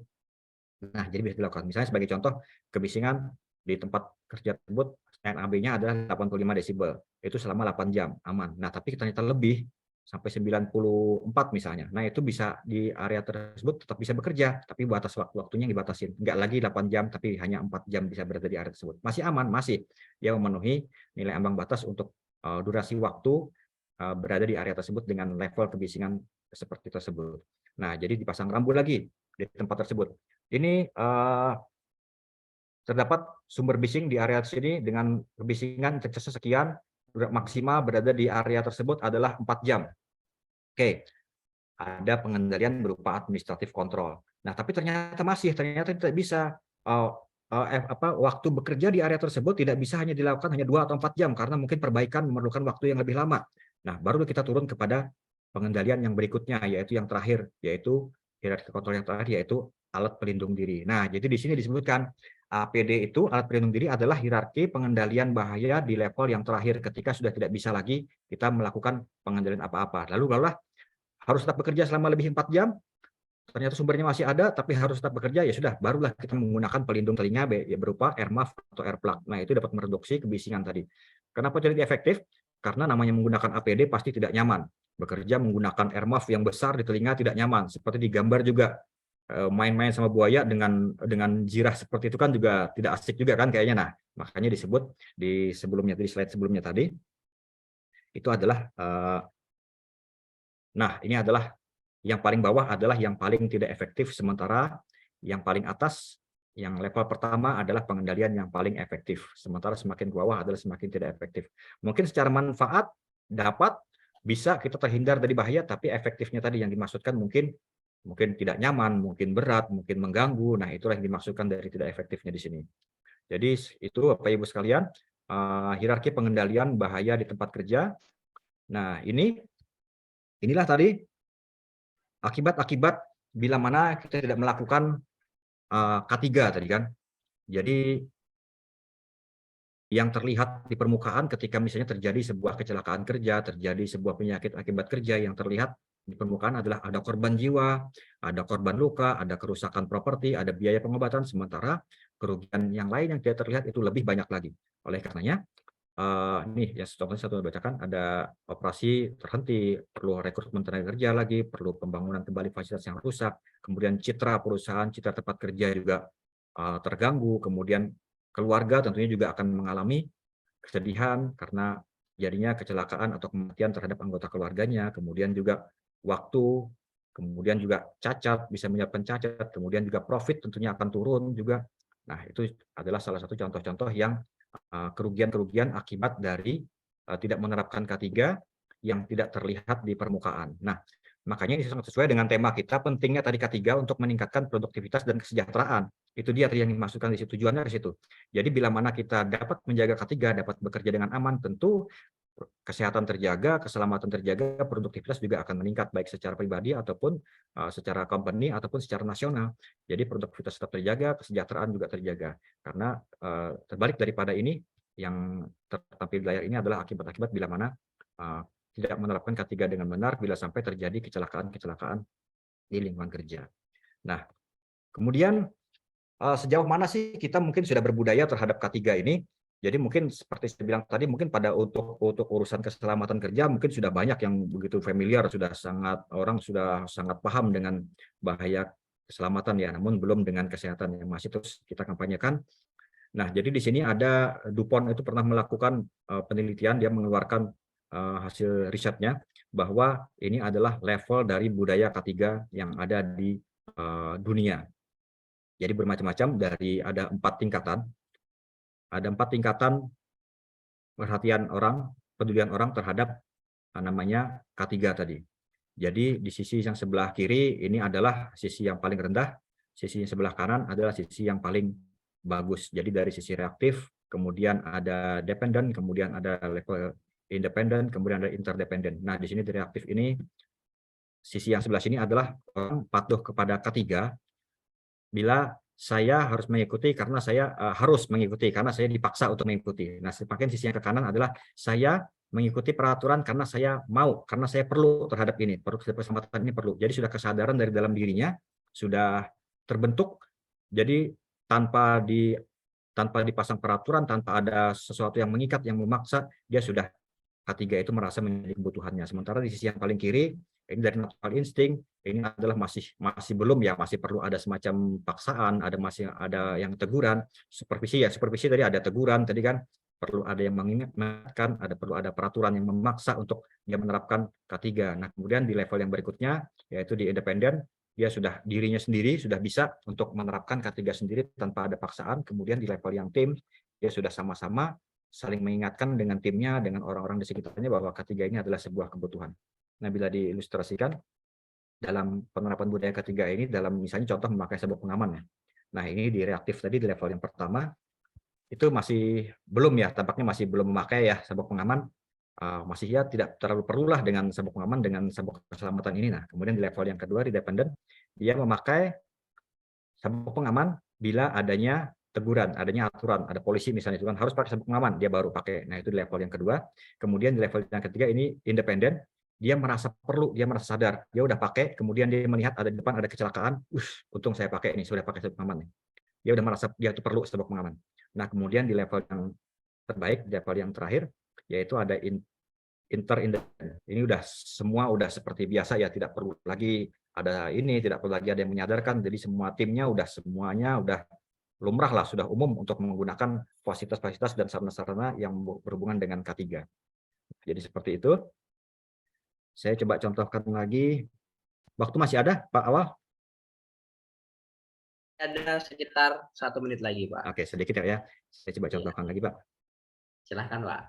Nah, jadi bisa dilakukan. Misalnya sebagai contoh, kebisingan di tempat kerja tersebut NAB-nya adalah 85 desibel. Itu selama 8 jam, aman. Nah, tapi ternyata lebih, sampai 94 misalnya. Nah, itu bisa di area tersebut tetap bisa bekerja, tapi batas waktunya yang dibatasin. Nggak lagi 8 jam, tapi hanya 4 jam bisa berada di area tersebut. Masih aman, masih. Dia memenuhi nilai ambang batas untuk durasi waktu berada di area tersebut dengan level kebisingan seperti tersebut. Nah, jadi dipasang rambu lagi di tempat tersebut. Ini terdapat sumber bising di area sini dengan kebisingan intensitas sekian, maksimal berada di area tersebut adalah 4 jam. Oke, ada pengendalian berupa administratif kontrol. Nah, tapi ternyata tidak bisa waktu bekerja di area tersebut tidak bisa hanya dilakukan hanya 2 atau 4 jam karena mungkin perbaikan memerlukan waktu yang lebih lama. Nah, baru kita turun kepada pengendalian yang berikutnya, yaitu yang terakhir, yaitu hierarki kontrol yang terakhir, yaitu alat pelindung diri. Nah, jadi di sini disebutkan APD itu, alat pelindung diri, adalah hierarki pengendalian bahaya di level yang terakhir ketika sudah tidak bisa lagi kita melakukan pengendalian apa-apa. Lalu harus tetap bekerja selama lebih 4 jam, ternyata sumbernya masih ada, tapi harus tetap bekerja, ya sudah, barulah kita menggunakan pelindung telinga ya berupa air muff atau air plug. Nah, itu dapat mereduksi kebisingan tadi. Kenapa tidak efektif? Karena namanya menggunakan APD pasti tidak nyaman. Bekerja menggunakan air muff yang besar di telinga tidak nyaman. Seperti di gambar juga, main-main sama buaya dengan jirah seperti itu kan juga tidak asik juga kan kayaknya. Nah, makanya disebut di slide sebelumnya tadi, itu adalah nah, ini adalah yang paling bawah adalah yang paling tidak efektif, sementara yang paling atas, yang level pertama adalah pengendalian yang paling efektif, sementara semakin ke bawah adalah semakin tidak efektif. Mungkin secara manfaat dapat, bisa kita terhindar dari bahaya, tapi efektifnya tadi yang dimaksudkan mungkin tidak nyaman, mungkin berat, mungkin mengganggu. Nah, itulah yang dimaksudkan dari tidak efektifnya di sini. Jadi itu Bapak Ibu sekalian, hierarki pengendalian bahaya di tempat kerja. Nah, inilah tadi akibat-akibat bila mana kita tidak melakukan K3 tadi kan. Jadi yang terlihat di permukaan ketika misalnya terjadi sebuah kecelakaan kerja, terjadi sebuah penyakit akibat kerja, yang terlihat di permukaan adalah ada korban jiwa, ada korban luka, ada kerusakan properti, ada biaya pengobatan, sementara kerugian yang lain yang tidak terlihat itu lebih banyak lagi. Oleh karenanya, ini ya contohnya satu bacakan, ada operasi terhenti, perlu rekrutmen tenaga kerja lagi, perlu pembangunan kembali fasilitas yang rusak, kemudian citra perusahaan, citra tempat kerja juga terganggu, kemudian keluarga tentunya juga akan mengalami kesedihan karena terjadinya kecelakaan atau kematian terhadap anggota keluarganya, kemudian juga waktu, kemudian juga cacat, bisa menyebabkan cacat, kemudian juga profit tentunya akan turun juga. Nah, itu adalah salah satu contoh-contoh yang kerugian-kerugian akibat dari tidak menerapkan K3 yang tidak terlihat di permukaan. Nah, makanya ini sangat sesuai dengan tema kita, pentingnya tadi K3 untuk meningkatkan produktivitas dan kesejahteraan. Itu dia yang dimaksudkan di situ, tujuannya di situ. Jadi bila mana kita dapat menjaga K3, dapat bekerja dengan aman, tentu kesehatan terjaga, keselamatan terjaga, produktivitas juga akan meningkat baik secara pribadi ataupun secara company ataupun secara nasional. Jadi produktivitas tetap terjaga, kesejahteraan juga terjaga. Karena terbalik daripada ini, yang tertampil di layar ini adalah akibat-akibat bila mana tidak menerapkan K3 dengan benar bila sampai terjadi kecelakaan-kecelakaan di lingkungan kerja. Nah, kemudian sejauh mana sih kita mungkin sudah berbudaya terhadap K3 ini? Jadi mungkin seperti saya bilang tadi, mungkin pada untuk urusan keselamatan kerja mungkin sudah banyak yang begitu familiar, orang sudah sangat paham dengan bahaya keselamatan ya, namun belum dengan kesehatan yang masih terus kita kampanyekan. Nah, jadi di sini ada DuPont itu pernah melakukan penelitian, dia mengeluarkan hasil risetnya bahwa ini adalah level dari budaya K3 yang ada di dunia. Jadi bermacam-macam, dari ada 4 tingkatan. Ada 4 tingkatan perhatian orang, pedulian orang terhadap namanya K3 tadi. Jadi di sisi yang sebelah kiri ini adalah sisi yang paling rendah, sisi yang sebelah kanan adalah sisi yang paling bagus. Jadi dari sisi reaktif, kemudian ada dependent, kemudian ada level independent, kemudian ada interdependent. Nah, di sini di reaktif ini, sisi yang sebelah sini adalah orang patuh kepada K3 bila saya harus mengikuti karena saya harus mengikuti karena saya dipaksa untuk mengikuti. Nah, semakin sisi yang ke kanan adalah saya mengikuti peraturan karena saya mau, karena saya perlu terhadap ini, keselamatan ini perlu. Jadi sudah kesadaran dari dalam dirinya, sudah terbentuk. Jadi tanpa dipasang peraturan, tanpa ada sesuatu yang mengikat, yang memaksa, dia sudah K3 itu merasa menjadi kebutuhannya. Sementara di sisi yang paling kiri, ini dari natural insting, ini adalah masih belum ya, masih perlu ada semacam paksaan, masih ada yang teguran, supervisi tadi ada teguran tadi kan, perlu ada yang mengingatkan, perlu ada peraturan yang memaksa untuk dia menerapkan K3. Nah, kemudian di level yang berikutnya, yaitu di independen, dia sudah dirinya sendiri sudah bisa untuk menerapkan K3 sendiri tanpa ada paksaan. Kemudian di level yang tim, dia sudah sama-sama saling mengingatkan dengan timnya, dengan orang-orang di sekitarnya bahwa K3 ini adalah sebuah kebutuhan. Nah, bila diilustrasikan dalam penerapan budaya K3 ini, dalam misalnya contoh memakai sabuk pengaman ya. Nah, ini di reaktif tadi di level yang pertama, itu masih belum ya, tampaknya masih belum memakai ya sabuk pengaman, masih ya tidak terlalu perlulah dengan sabuk pengaman, dengan sabuk keselamatan ini. Nah, kemudian di level yang kedua di dependent, dia memakai sabuk pengaman bila adanya teguran, adanya aturan, ada polisi misalnya itu kan harus pakai sabuk pengaman, dia baru pakai. Nah, itu di level yang kedua. Kemudian di level yang ketiga ini independen, dia merasa perlu, dia merasa sadar, dia udah pakai, kemudian dia melihat ada di depan ada kecelakaan, untung saya pakai ini, sudah pakai sabuk pengaman. Dia udah merasa dia itu perlu sabuk pengaman. Nah, kemudian di level yang terbaik, di level yang terakhir, yaitu ada interdependent. Ini udah semua udah seperti biasa ya, tidak perlu lagi ada ini, tidak perlu lagi ada yang menyadarkan, jadi semua timnya semuanya udah lumrah lah, sudah umum untuk menggunakan fasilitas-fasilitas dan sarana-sarana yang berhubungan dengan K3. Jadi seperti itu. Saya coba contohkan lagi. Waktu masih ada, Pak Awal? Ada sekitar 1 menit lagi, Pak. Oke, sedikit ya. Saya coba contohkan lagi, Pak. Silahkan, Pak.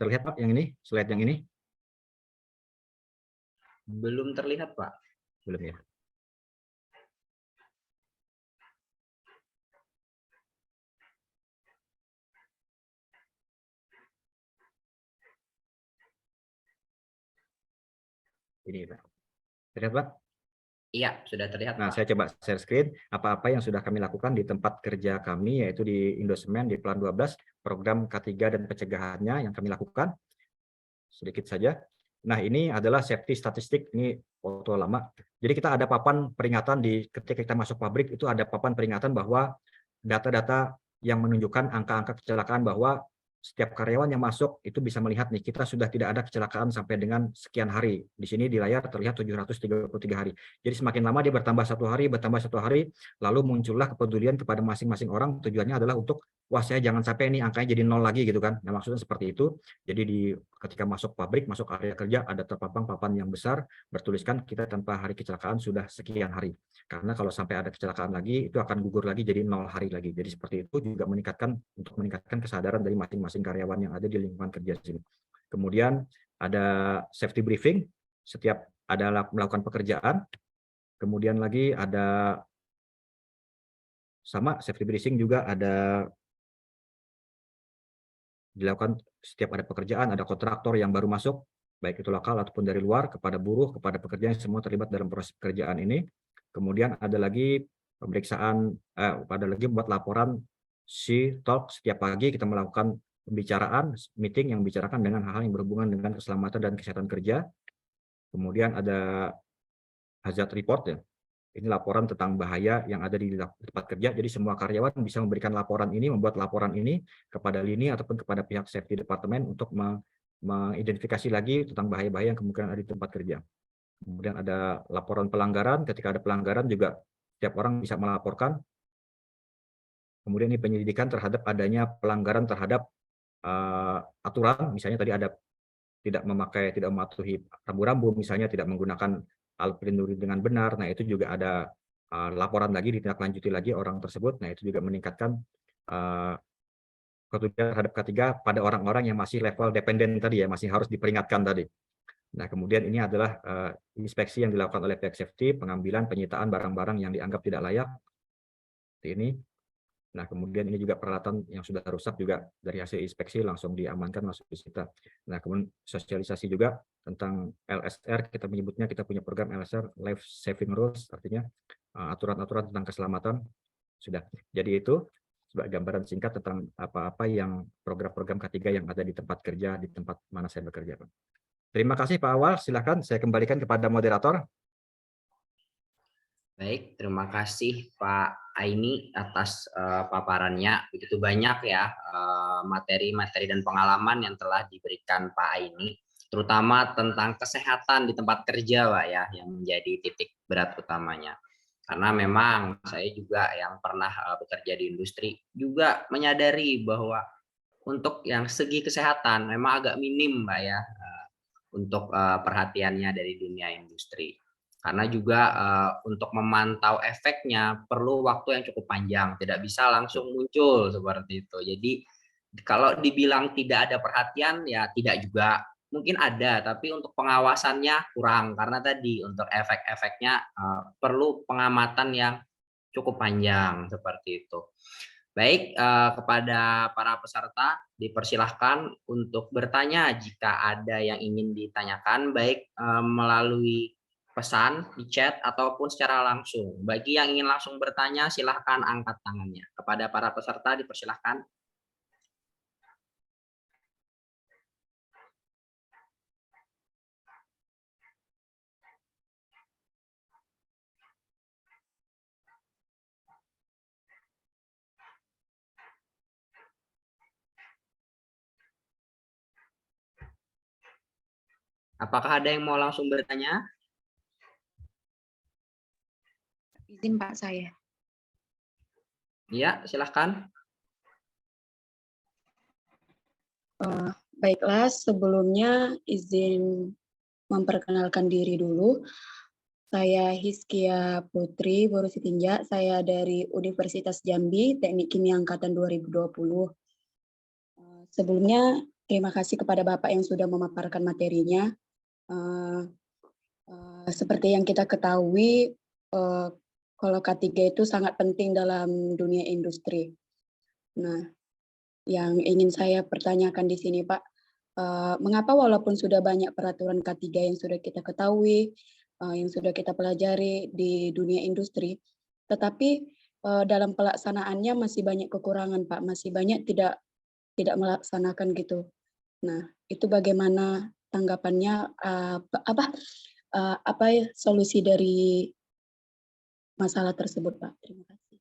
Terlihat, Pak, yang ini? Slide yang ini? Belum terlihat, Pak. Belum ya. Ini, Pak. Terlihat, Pak? Iya, sudah terlihat, Nah, Pak. saya coba share screen apa-apa yang sudah kami lakukan di tempat kerja kami, yaitu di Indosemen, di Plan 12, program K3 dan pencegahannya yang kami lakukan. Sedikit saja. Nah, ini adalah safety statistik, ini foto lama. Jadi kita ada papan peringatan ketika kita masuk pabrik, itu ada papan peringatan bahwa data-data yang menunjukkan angka-angka kecelakaan bahwa setiap karyawan yang masuk itu bisa melihat nih, kita sudah tidak ada kecelakaan sampai dengan sekian hari. Di sini di layar terlihat 733 hari. Jadi semakin lama dia bertambah satu hari, lalu muncullah kepedulian kepada masing-masing orang. Tujuannya adalah untuk, wah saya jangan sampai ini angkanya jadi 0 lagi gitu kan. Nah maksudnya seperti itu. Jadi ketika masuk pabrik, masuk area kerja, ada terpampang papan yang besar, bertuliskan kita tanpa hari kecelakaan sudah sekian hari. Karena kalau sampai ada kecelakaan lagi, itu akan gugur lagi jadi 0 hari lagi. Jadi seperti itu juga untuk meningkatkan kesadaran dari masing-masing karyawan yang ada di lingkungan kerja sini. Kemudian ada safety briefing setiap ada melakukan pekerjaan. Kemudian lagi ada sama safety briefing juga ada dilakukan setiap ada pekerjaan, ada kontraktor yang baru masuk, baik itu lokal ataupun dari luar, kepada buruh, kepada pekerja yang semua terlibat dalam proses pekerjaan ini. Kemudian ada lagi pemeriksaan, ada lagi buat laporan talk setiap pagi kita melakukan pembicaraan, meeting yang membicarakan dengan hal-hal yang berhubungan dengan keselamatan dan kesehatan kerja. Kemudian ada hazard report ya. Ini laporan tentang bahaya yang ada di tempat kerja. Jadi semua karyawan bisa memberikan laporan ini, membuat laporan ini kepada lini ataupun kepada pihak safety department untuk mengidentifikasi lagi tentang bahaya-bahaya yang kemungkinan ada di tempat kerja. Kemudian ada laporan pelanggaran. Ketika ada pelanggaran juga setiap orang bisa melaporkan. Kemudian ini penyelidikan terhadap adanya pelanggaran terhadap aturan. Misalnya tadi ada tidak mematuhi rambu-rambu, misalnya tidak menggunakan alat pelindung diri dengan benar. Nah itu juga ada laporan lagi, ditindaklanjuti lagi orang tersebut. Nah itu juga meningkatkan kepedulian terhadap ketiga pada orang-orang yang masih level dependen tadi ya, masih harus diperingatkan tadi. Nah kemudian ini adalah inspeksi yang dilakukan oleh pihak safety, pengambilan penyitaan barang-barang yang dianggap tidak layak. Seperti ini. Nah, kemudian ini juga peralatan yang sudah rusak juga dari hasil inspeksi langsung diamankan, langsung disita. Nah, kemudian sosialisasi juga tentang LSR, kita menyebutnya, kita punya program LSR, Life Saving Rules, artinya aturan-aturan tentang keselamatan. Sudah. Jadi itu sebagai gambaran singkat tentang apa-apa yang program-program ketiga yang ada di tempat kerja, di tempat mana saya bekerja. Terima kasih Pak Awal, silakan saya kembalikan kepada moderator. Baik, terima kasih Pak Aini atas paparannya. Begitu banyak ya materi-materi dan pengalaman yang telah diberikan Pak Aini, terutama tentang kesehatan di tempat kerja Pak ya, yang menjadi titik berat utamanya. Karena memang saya juga yang pernah bekerja di industri juga menyadari bahwa untuk yang segi kesehatan memang agak minim Pak ya untuk perhatiannya dari dunia industri. Karena juga untuk memantau efeknya perlu waktu yang cukup panjang, tidak bisa langsung muncul seperti itu. Jadi kalau dibilang tidak ada perhatian ya tidak juga, mungkin ada, tapi untuk pengawasannya kurang karena tadi untuk efek-efeknya perlu pengamatan yang cukup panjang seperti itu. Baik, kepada para peserta dipersilahkan untuk bertanya jika ada yang ingin ditanyakan, baik melalui pesan di chat ataupun secara langsung. Bagi yang ingin langsung bertanya, silahkan angkat tangannya. Kepada para peserta dipersilahkan. Apakah ada yang mau langsung bertanya? Izin Pak saya. Iya, silahkan. Baiklah, sebelumnya izin memperkenalkan diri dulu. Saya Hiskia Putri Boru Sitinja, saya dari Universitas Jambi, Teknik Kimia Angkatan 2020. Sebelumnya, terima kasih kepada Bapak yang sudah memaparkan materinya. Seperti yang kita ketahui, kalau K3 itu sangat penting dalam dunia industri. Nah, yang ingin saya pertanyakan di sini, Pak, mengapa walaupun sudah banyak peraturan K3 yang sudah kita ketahui, yang sudah kita pelajari di dunia industri, tetapi dalam pelaksanaannya masih banyak kekurangan, Pak, masih banyak tidak melaksanakan gitu. Nah, itu bagaimana tanggapannya, apa solusi dari masalah tersebut, Pak? Terima kasih.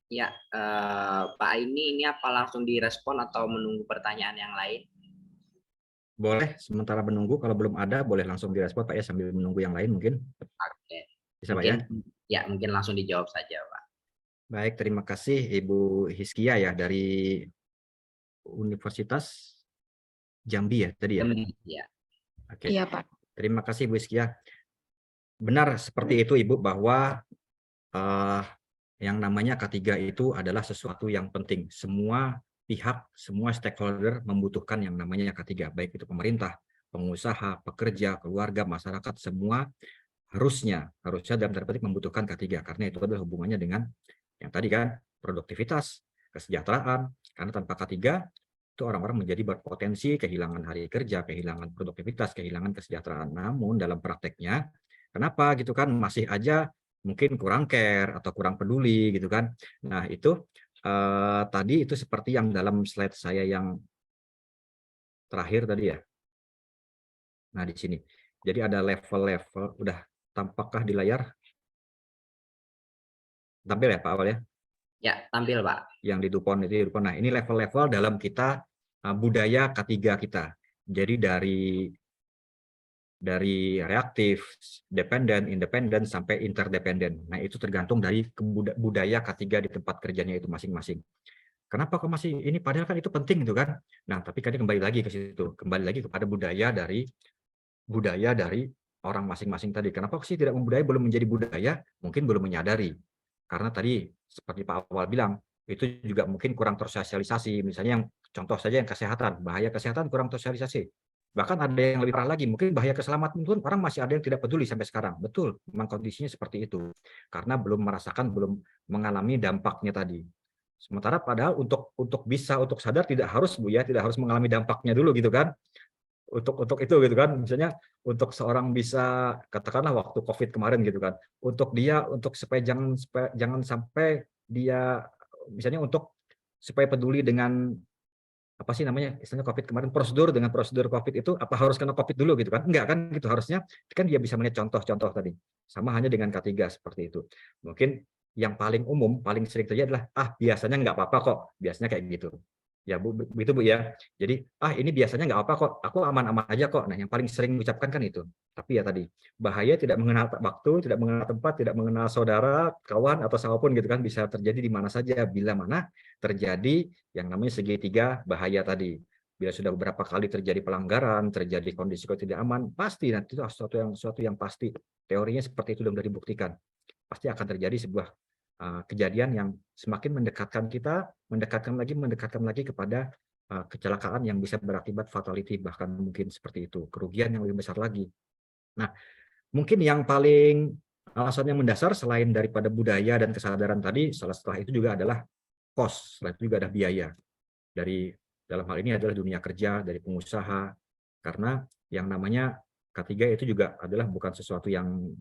Ya, Pak ini apa langsung direspon atau menunggu pertanyaan yang lain? Boleh sementara menunggu, kalau belum ada boleh langsung direspon Pak ya, sambil menunggu yang lain mungkin. Oke, Bisa Pak mungkin ya? ya mungkin langsung dijawab saja Pak. Baik, terima kasih Ibu Hiskia ya dari Universitas Jambi ya tadi ya. Ya. Oke, Iya, Pak. terima kasih Bu Hiskia. Benar seperti itu Ibu, bahwa yang namanya K3 itu adalah sesuatu yang penting. Semua pihak, semua stakeholder membutuhkan yang namanya K3, baik itu pemerintah, pengusaha, pekerja, keluarga, masyarakat, semua harusnya dalam tanda petik membutuhkan K3, karena itu adalah hubungannya dengan yang tadi kan, produktivitas, kesejahteraan. Karena tanpa K3 itu orang-orang menjadi berpotensi kehilangan hari kerja, kehilangan produktivitas, kehilangan kesejahteraan. Namun dalam prakteknya, kenapa gitu kan, masih aja mungkin kurang care atau kurang peduli gitu kan. Nah itu tadi itu seperti yang dalam slide saya yang terakhir tadi ya. Nah di sini, jadi ada level-level, udah tampakkah di layar? Tampil ya Pak Awal ya? Ya, tampil Pak. Yang di Dupont itu di Dupont. Nah ini level-level dalam kita budaya K3 kita. Jadi dari reaktif, dependen, independen, sampai interdependen. Nah, itu tergantung dari budaya K3 di tempat kerjanya itu masing-masing. Kenapa kok masih ini? Padahal kan itu penting gitu kan. Nah, tapi kan kembali lagi ke situ. Kembali lagi kepada budaya dari orang masing-masing tadi. Kenapa sih tidak membudaya, belum menjadi budaya? Mungkin belum menyadari. Karena tadi, seperti Pak Awal bilang, itu juga mungkin kurang tersosialisasi. Misalnya yang contoh saja yang kesehatan, bahaya kesehatan kurang tersosialisasi. Bahkan ada yang lebih parah lagi, mungkin bahaya keselamatan pun orang masih ada yang tidak peduli sampai sekarang. Betul, memang kondisinya seperti itu. Karena belum merasakan, belum mengalami dampaknya tadi. Sementara padahal untuk bisa, untuk sadar tidak harus Bu ya, tidak harus mengalami dampaknya dulu gitu kan. Untuk itu gitu kan. Misalnya untuk seorang bisa, katakanlah waktu Covid kemarin gitu kan. Untuk dia, untuk supaya jangan sampai dia, misalnya untuk supaya peduli dengan apa sih namanya istilahnya Covid kemarin, dengan prosedur Covid itu apa harus kena Covid dulu gitu kan? Enggak kan gitu, harusnya kan dia bisa melihat contoh-contoh tadi. Sama hanya dengan K3 seperti itu. Mungkin yang paling umum, paling sering terjadi adalah biasanya nggak apa-apa kok, biasanya kayak gitu. Ya Bu, begitu Bu ya. Jadi ini biasanya nggak apa kok, aku aman-aman aja kok. Nah yang paling sering diucapkan kan itu. Tapi ya tadi, bahaya tidak mengenal waktu, tidak mengenal tempat, tidak mengenal saudara, kawan atau siapapun gitu kan, bisa terjadi di mana saja, bila mana terjadi yang namanya segitiga bahaya tadi. Bila sudah beberapa kali terjadi pelanggaran, terjadi kondisi tidak aman, pasti nanti itu sesuatu yang pasti. Teorinya seperti itu sudah dibuktikan. Pasti akan terjadi sebuah kejadian yang semakin mendekatkan lagi kepada kecelakaan yang bisa berakibat fatality, bahkan mungkin seperti itu, kerugian yang lebih besar lagi. Nah, mungkin yang paling alasan yang mendasar selain daripada budaya dan kesadaran tadi, setelah itu juga adalah cost, setelah itu juga ada biaya. Dalam hal ini adalah dunia kerja, dari pengusaha, karena yang namanya K3 itu juga adalah bukan sesuatu yang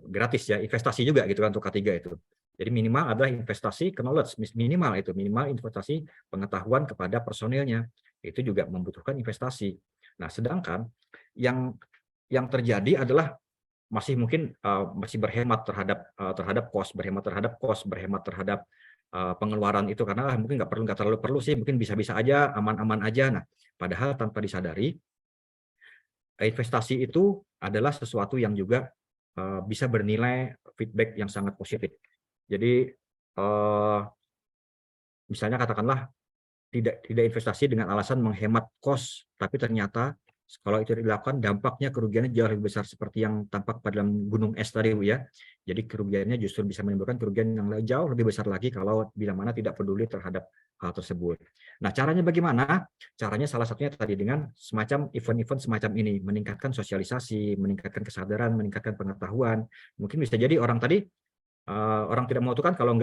gratis ya, investasi juga gitu kan untuk K3 itu. Jadi minimal adalah investasi knowledge, minimal investasi pengetahuan kepada personilnya. Itu juga membutuhkan investasi. Nah, sedangkan yang terjadi adalah masih mungkin masih berhemat terhadap cost, berhemat terhadap pengeluaran itu, karena mungkin nggak terlalu perlu sih, mungkin bisa-bisa aja, aman-aman aja. Nah, padahal tanpa disadari, investasi itu adalah sesuatu yang juga bisa bernilai feedback yang sangat positif. Jadi misalnya katakanlah tidak investasi dengan alasan menghemat cost, tapi ternyata kalau itu dilakukan dampaknya kerugiannya jauh lebih besar, seperti yang tampak pada dalam gunung es tadi Bu ya. Jadi kerugiannya justru bisa menimbulkan kerugian yang jauh lebih besar lagi kalau bila mana tidak peduli terhadap hal tersebut. Nah, caranya bagaimana? Caranya salah satunya tadi dengan semacam event-event semacam ini, meningkatkan sosialisasi, meningkatkan kesadaran, meningkatkan pengetahuan. Mungkin bisa jadi orang tadi orang tidak mau itu kan kalau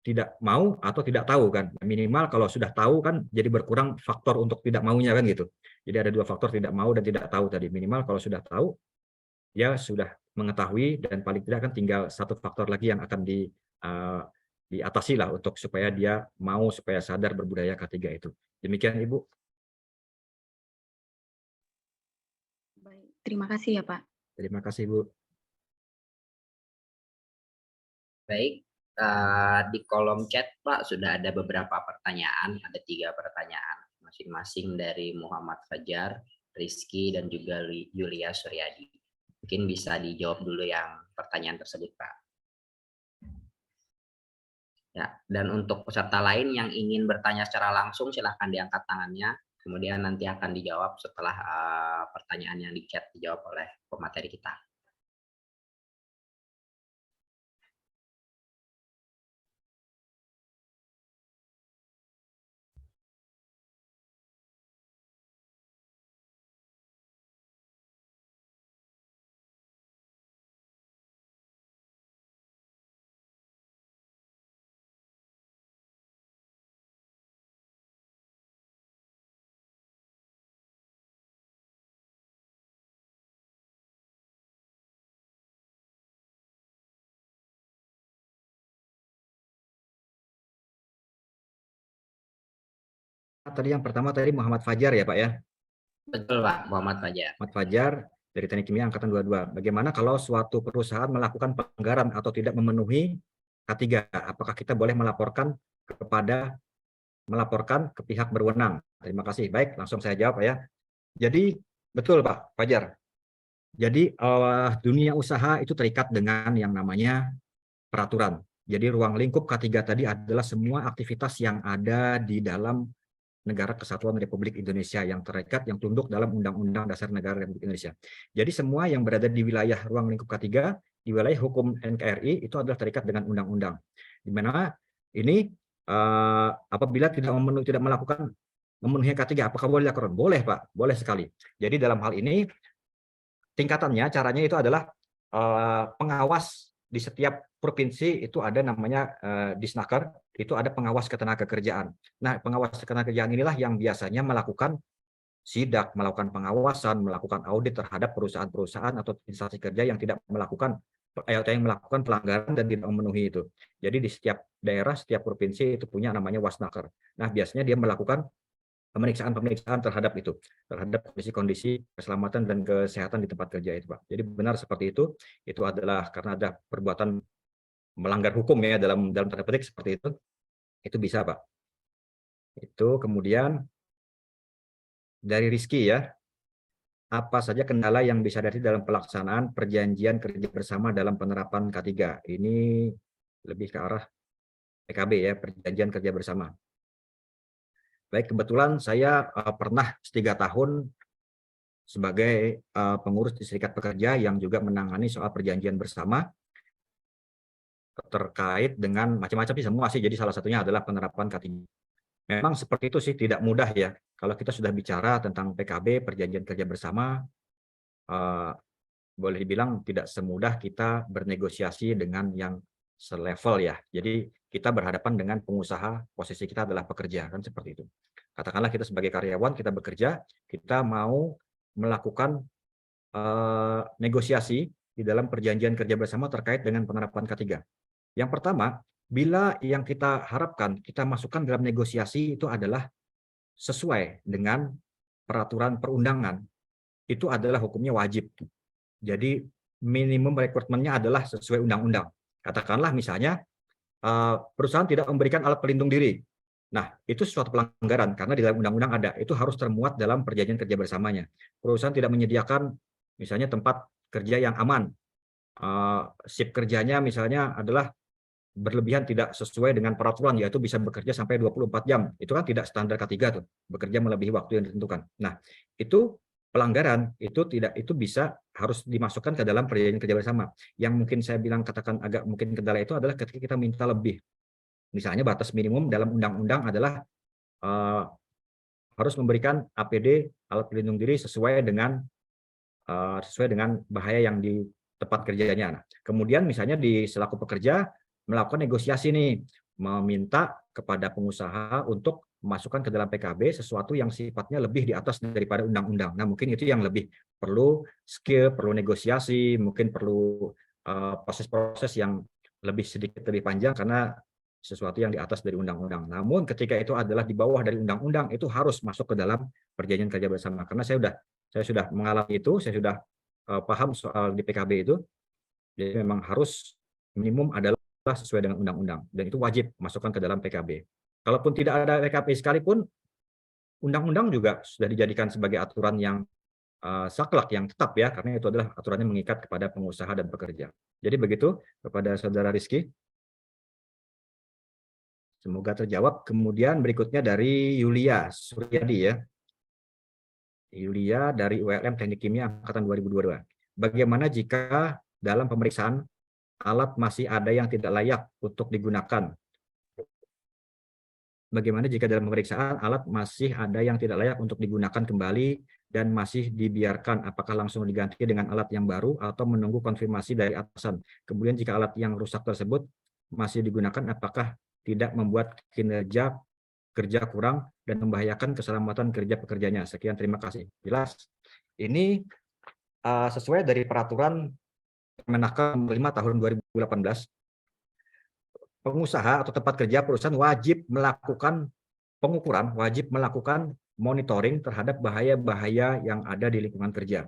tidak mau atau tidak tahu kan. Minimal kalau sudah tahu kan jadi berkurang faktor untuk tidak maunya kan gitu. Jadi ada dua faktor, tidak mau dan tidak tahu tadi. Minimal kalau sudah tahu, ya sudah mengetahui, dan paling tidak kan tinggal satu faktor lagi yang akan diatasi lah untuk supaya dia mau, supaya sadar berbudaya K3 itu. Demikian Ibu. Baik, terima kasih ya Pak. Terima kasih Bu. Baik, Di kolom chat Pak sudah ada beberapa pertanyaan, ada 3 pertanyaan masing-masing dari Muhammad Fajar, Rizky, dan juga Yulia Suryadi. Mungkin bisa dijawab dulu yang pertanyaan tersebut Pak. Ya, dan untuk peserta lain yang ingin bertanya secara langsung silahkan diangkat tangannya, kemudian nanti akan dijawab setelah pertanyaan yang di chat dijawab oleh pemateri kita. Tadi yang pertama tadi Muhammad Fajar ya Pak ya? Betul Pak, Muhammad Fajar. Muhammad Fajar dari Teknik Kimia Angkatan 22. Bagaimana kalau suatu perusahaan melakukan pelanggaran atau tidak memenuhi K3? Apakah kita boleh melaporkan ke pihak berwenang? Terima kasih. Baik, langsung saya jawab ya. Jadi betul Pak Fajar. Jadi dunia usaha itu terikat dengan yang namanya peraturan. Jadi ruang lingkup K3 tadi adalah semua aktivitas yang ada di dalam Negara Kesatuan Republik Indonesia yang terikat, yang tunduk dalam Undang-Undang Dasar Negara Republik Indonesia. Jadi semua yang berada di wilayah ruang lingkup K3, di wilayah hukum NKRI itu adalah terikat dengan undang-undang. Di mana ini apabila tidak memenuhi K3, apakah boleh dilakukan? Boleh Pak, boleh sekali. Jadi dalam hal ini tingkatannya, caranya itu adalah pengawas di setiap provinsi itu ada namanya Disnaker, itu ada pengawas ketenagakerjaan. Nah, pengawas ketenagakerjaan inilah yang biasanya melakukan sidak, melakukan pengawasan, melakukan audit terhadap perusahaan-perusahaan atau instansi kerja yang tidak melakukan pelanggaran dan tidak memenuhi itu. Jadi di setiap daerah, setiap provinsi itu punya namanya Wasnaker. Nah, biasanya dia melakukan pemeriksaan terhadap kondisi-kondisi keselamatan dan kesehatan di tempat kerja itu, Pak. Jadi benar seperti itu adalah karena ada perbuatan melanggar hukum ya dalam tanda petik seperti itu bisa Pak. Itu kemudian dari Rizky ya, apa saja kendala yang bisa dihadapi dalam pelaksanaan perjanjian kerja bersama dalam penerapan K3? Ini lebih ke arah PKB ya, perjanjian kerja bersama. Baik, kebetulan saya pernah 3 tahun sebagai pengurus di Serikat Pekerja yang juga menangani soal perjanjian bersama terkait dengan macam-macam sih semua sih. Jadi salah satunya adalah penerapan K3. Memang seperti itu sih, tidak mudah ya. Kalau kita sudah bicara tentang PKB, perjanjian kerja bersama, boleh dibilang tidak semudah kita bernegosiasi dengan yang selevel ya. Jadi kita berhadapan dengan pengusaha, posisi kita adalah pekerja, kan seperti itu. Katakanlah kita sebagai karyawan, kita bekerja, kita mau melakukan negosiasi di dalam perjanjian kerja bersama terkait dengan penerapan K3. Yang pertama, bila yang kita harapkan, kita masukkan dalam negosiasi itu adalah sesuai dengan peraturan perundangan, itu adalah hukumnya wajib. Jadi minimum rekrutmennya adalah sesuai undang-undang. Katakanlah misalnya perusahaan tidak memberikan alat pelindung diri. Nah, itu suatu pelanggaran karena di dalam undang-undang ada. Itu harus termuat dalam perjanjian kerja bersamanya. Perusahaan tidak menyediakan misalnya tempat kerja yang aman. Shift kerjanya misalnya adalah berlebihan, tidak sesuai dengan peraturan, yaitu bisa bekerja sampai 24 jam. Itu kan tidak standar K3 tuh, bekerja melebihi waktu yang ditentukan. Nah, itu pelanggaran, itu bisa harus dimasukkan ke dalam perjanjian kerja bersama. Yang mungkin saya bilang katakan agak mungkin kendala itu adalah ketika kita minta lebih. Misalnya batas minimum dalam undang-undang adalah harus memberikan APD, alat pelindung diri sesuai dengan bahaya yang di tempat kerjanya. Nah, kemudian misalnya di selaku pekerja melakukan negosiasi nih, meminta kepada pengusaha untuk memasukkan ke dalam PKB sesuatu yang sifatnya lebih di atas daripada undang-undang. Nah, mungkin itu yang lebih perlu skill, perlu negosiasi, mungkin perlu proses-proses yang sedikit lebih panjang karena sesuatu yang di atas dari undang-undang. Namun ketika itu adalah di bawah dari undang-undang, itu harus masuk ke dalam perjanjian kerja bersama. Karena saya sudah mengalami itu, saya sudah paham soal di PKB itu. Jadi memang harus minimum adalah sesuai dengan undang-undang, dan itu wajib masukkan ke dalam PKB. Kalaupun tidak ada PKB sekalipun, undang-undang juga sudah dijadikan sebagai aturan yang saklek, yang tetap ya, karena itu adalah aturan yang mengikat kepada pengusaha dan pekerja. Jadi begitu kepada Saudara Rizky. Semoga terjawab. Kemudian berikutnya dari Yulia Suryadi ya. Yulia dari ULM Teknik Kimia Angkatan 2022. Bagaimana jika dalam pemeriksaan alat masih ada yang tidak layak untuk digunakan? Bagaimana jika dalam pemeriksaan alat masih ada yang tidak layak untuk digunakan kembali dan masih dibiarkan? Apakah langsung diganti dengan alat yang baru atau menunggu konfirmasi dari atasan? Kemudian jika alat yang rusak tersebut masih digunakan, apakah tidak membuat kinerja kerja kurang dan membahayakan keselamatan kerja pekerjanya? Sekian, terima kasih. Jelas? Ini sesuai dari peraturan Permenaker 5 tahun 2018. Pengusaha atau tempat kerja perusahaan wajib melakukan pengukuran, wajib melakukan monitoring terhadap bahaya-bahaya yang ada di lingkungan kerja.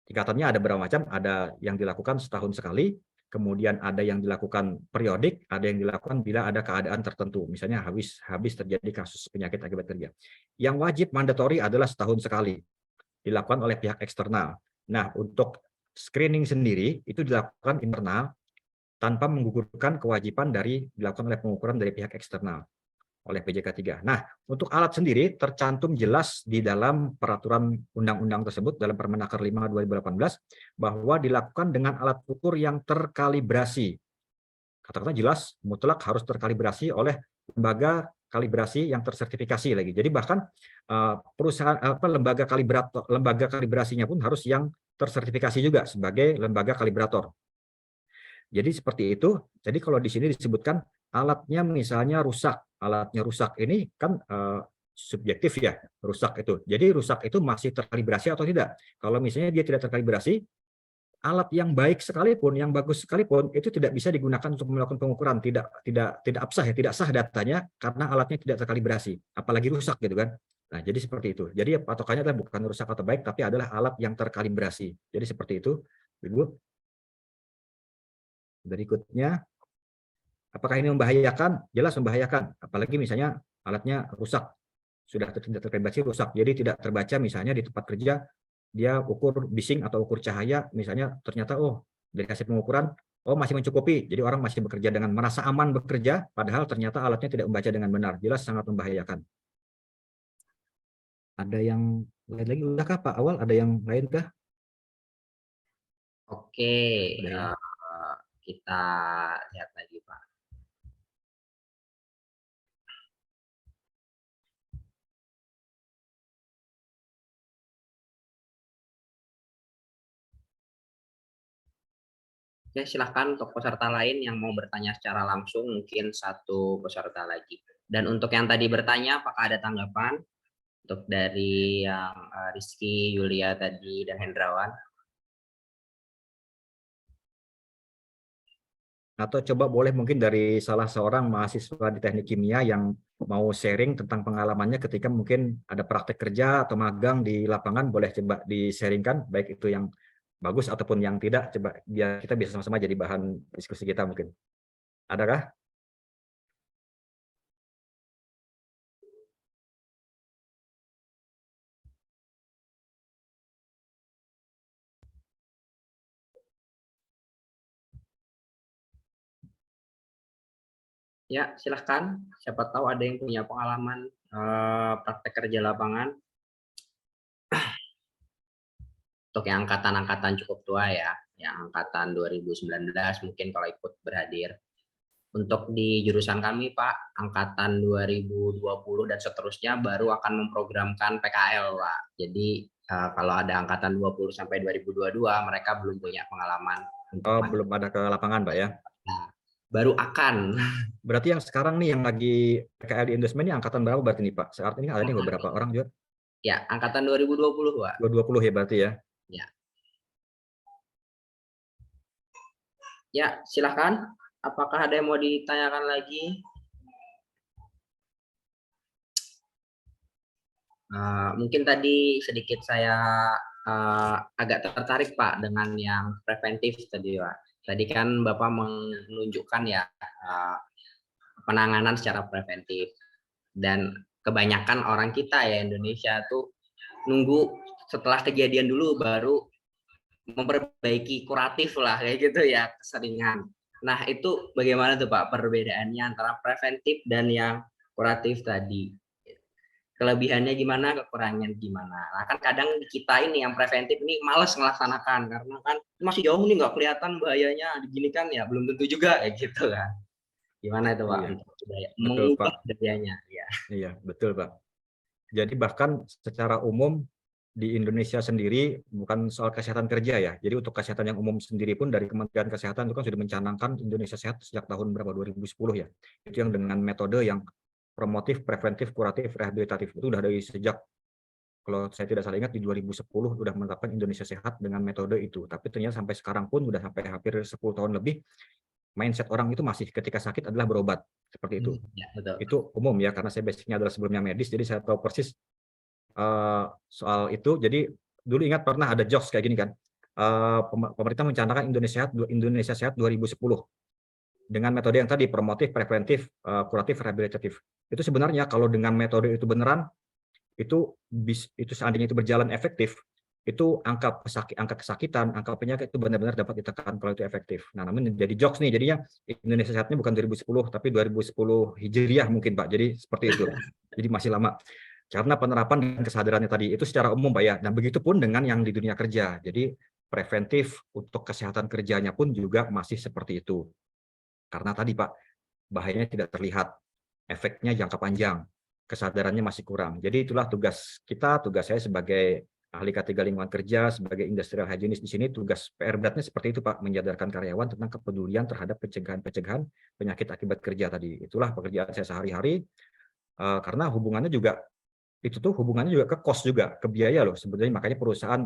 Tingkatannya ada berapa macam? Ada yang dilakukan setahun sekali, kemudian ada yang dilakukan periodik, ada yang dilakukan bila ada keadaan tertentu, misalnya habis terjadi kasus penyakit akibat kerja. Yang wajib mandatori adalah setahun sekali, dilakukan oleh pihak eksternal. Nah, untuk screening sendiri itu dilakukan internal tanpa menggugurkan kewajiban dari dilakukan oleh pengukuran dari pihak eksternal oleh PJK 3. Nah, untuk alat sendiri tercantum jelas di dalam peraturan undang-undang tersebut dalam Permenaker 5 2018 bahwa dilakukan dengan alat ukur yang terkalibrasi. Kata-kata jelas mutlak harus terkalibrasi oleh lembaga kalibrasi yang tersertifikasi lagi. Jadi bahkan perusahaan lembaga kalibrasinya pun harus yang tersertifikasi juga sebagai lembaga kalibrator. Jadi seperti itu. Jadi kalau di sini disebutkan alatnya misalnya rusak, alatnya rusak ini kan subjektif ya, rusak itu. Jadi rusak itu masih terkalibrasi atau tidak? Kalau misalnya dia tidak terkalibrasi, alat yang baik sekalipun, yang bagus sekalipun itu tidak bisa digunakan untuk melakukan pengukuran, tidak absah ya, tidak sah datanya karena alatnya tidak terkalibrasi, apalagi rusak gitu kan. Nah, jadi seperti itu. Jadi patokannya adalah bukan rusak atau baik, tapi adalah alat yang terkalibrasi. Jadi seperti itu, Ibu. Berikutnya, apakah ini membahayakan? Jelas membahayakan. Apalagi misalnya alatnya rusak, sudah tidak terkalibrasi rusak. Jadi tidak terbaca misalnya di tempat kerja, dia ukur bising atau ukur cahaya, misalnya ternyata dari hasil pengukuran, masih mencukupi. Jadi orang masih bekerja dengan merasa aman bekerja, padahal ternyata alatnya tidak membaca dengan benar. Jelas sangat membahayakan. Ada yang lain lagi? Udahkah Pak Awal? Ada yang lain kah? Oke, kita lihat lagi Pak. Oke, silahkan untuk peserta lain yang mau bertanya secara langsung, mungkin satu peserta lagi. Dan untuk yang tadi bertanya, apakah ada tanggapan? Untuk dari yang Rizky, Yulia tadi, dan Hendrawan. Atau coba boleh mungkin dari salah seorang mahasiswa di teknik kimia yang mau sharing tentang pengalamannya ketika mungkin ada praktek kerja atau magang di lapangan, boleh coba di-sharingkan, baik itu yang bagus ataupun yang tidak, coba biar kita bisa sama-sama jadi bahan diskusi kita mungkin. Adakah? Ya, silahkan. Siapa tahu ada yang punya pengalaman praktek kerja lapangan. Untuk yang angkatan-angkatan cukup tua ya, yang angkatan 2019 mungkin kalau ikut berhadir. Untuk di jurusan kami Pak, angkatan 2020 dan seterusnya baru akan memprogramkan PKL Pak. Jadi kalau ada angkatan 20 sampai 2022 mereka belum punya pengalaman. Belum ada ke lapangan Pak ya? Nah, baru akan. Berarti yang sekarang nih yang lagi PKL di endorsement ini angkatan berapa berarti nih Pak? Saat ini ada nih beberapa orang juga? Ya, angkatan 2020 Pak. 2020 ya berarti ya? Ya. Ya, silahkan. Apakah ada yang mau ditanyakan lagi? Mungkin tadi sedikit saya agak tertarik Pak dengan yang preventif tadi Pak. Tadi kan Bapak menunjukkan ya penanganan secara preventif, dan kebanyakan orang kita ya Indonesia tuh nunggu setelah kejadian dulu baru memperbaiki kuratif lah kayak gitu ya, keseringan. Nah itu bagaimana tuh Pak perbedaannya antara preventif dan yang kuratif tadi? Kelebihannya gimana, kekurangannya gimana? Nah kan kadang kita ini yang preventif ini males melaksanakan karena kan masih jauh nih nggak kelihatan bahayanya, gini kan ya belum tentu juga kayak gitu kan. Gimana itu Pak Iya, untuk budaya, betul mengubah Pak. budayanya? Ya. Iya, betul Pak. Jadi bahkan secara umum di Indonesia sendiri bukan soal kesehatan kerja ya. Jadi untuk kesehatan yang umum sendiri pun dari Kementerian Kesehatan itu kan sudah mencanangkan Indonesia Sehat sejak tahun berapa 2010 ya. Itu yang dengan metode yang promotif, preventif, kuratif, rehabilitatif. Itu udah dari sejak, kalau saya tidak salah ingat, di 2010 sudah menetapkan Indonesia Sehat dengan metode itu. Tapi ternyata sampai sekarang pun sudah sampai hampir 10 tahun lebih, mindset orang itu masih ketika sakit adalah berobat. Seperti itu. Ya, betul. Itu umum ya, karena saya basicnya adalah sebelumnya medis, jadi saya tahu persis soal itu. Jadi dulu ingat pernah ada jokes kayak gini kan, pemerintah mencanangkan Indonesia Sehat 2010 dengan metode yang tadi, promotif, preventif, kuratif, rehabilitatif. Itu sebenarnya kalau dengan metode itu beneran, itu seandainya itu berjalan efektif, itu angka kesakitan, angka penyakit itu benar-benar dapat ditekan kalau itu efektif. Nah, namun jadi jokes nih, jadinya Indonesia Sehatnya bukan 2010 tapi 2010 Hijriah mungkin Pak. Jadi seperti itu. Jadi masih lama. Karena penerapan dan kesadarannya tadi itu secara umum Pak ya. Dan begitu pun dengan yang di dunia kerja. Jadi preventif untuk kesehatan kerjanya pun juga masih seperti itu. Karena tadi Pak, bahayanya tidak terlihat, efeknya jangka panjang, kesadarannya masih kurang. Jadi itulah tugas kita, tugas saya sebagai ahli K3 lingkungan kerja, sebagai industrial hygienist di sini, tugas PR beratnya seperti itu Pak, menyadarkan karyawan tentang kepedulian terhadap pencegahan penyakit akibat kerja tadi. Itulah pekerjaan saya sehari-hari, karena hubungannya juga, itu tuh hubungannya juga ke cost juga, ke biaya loh sebenarnya. Makanya perusahaan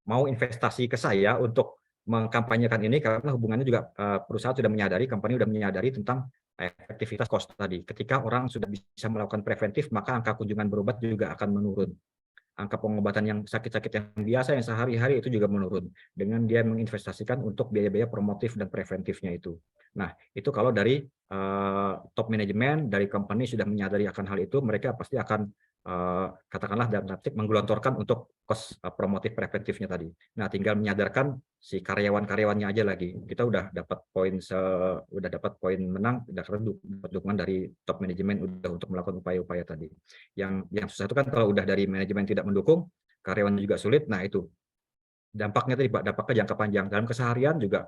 mau investasi ke saya untuk mengkampanyekan ini, karena hubungannya juga perusahaan sudah menyadari, company sudah menyadari tentang efektivitas cost tadi. Ketika orang sudah bisa melakukan preventif, maka angka kunjungan berobat juga akan menurun. Angka pengobatan yang sakit-sakit yang biasa, yang sehari-hari itu juga menurun. Dengan dia menginvestasikan untuk biaya-biaya promotif dan preventifnya itu. Nah, itu kalau dari top manajemen, dari company sudah menyadari akan hal itu, mereka pasti akan katakanlah dalam praktik menggelontorkan untuk cost promotif preventifnya tadi. Nah, tinggal menyadarkan si karyawan-karyawannya aja lagi. Kita udah dapat poin menang, dapat dukungan dari top manajemen udah untuk melakukan upaya-upaya tadi. Yang susah itu kan kalau udah dari manajemen tidak mendukung, karyawan juga sulit. Nah, itu dampaknya tadi Pak, dampaknya jangka panjang. Dalam keseharian juga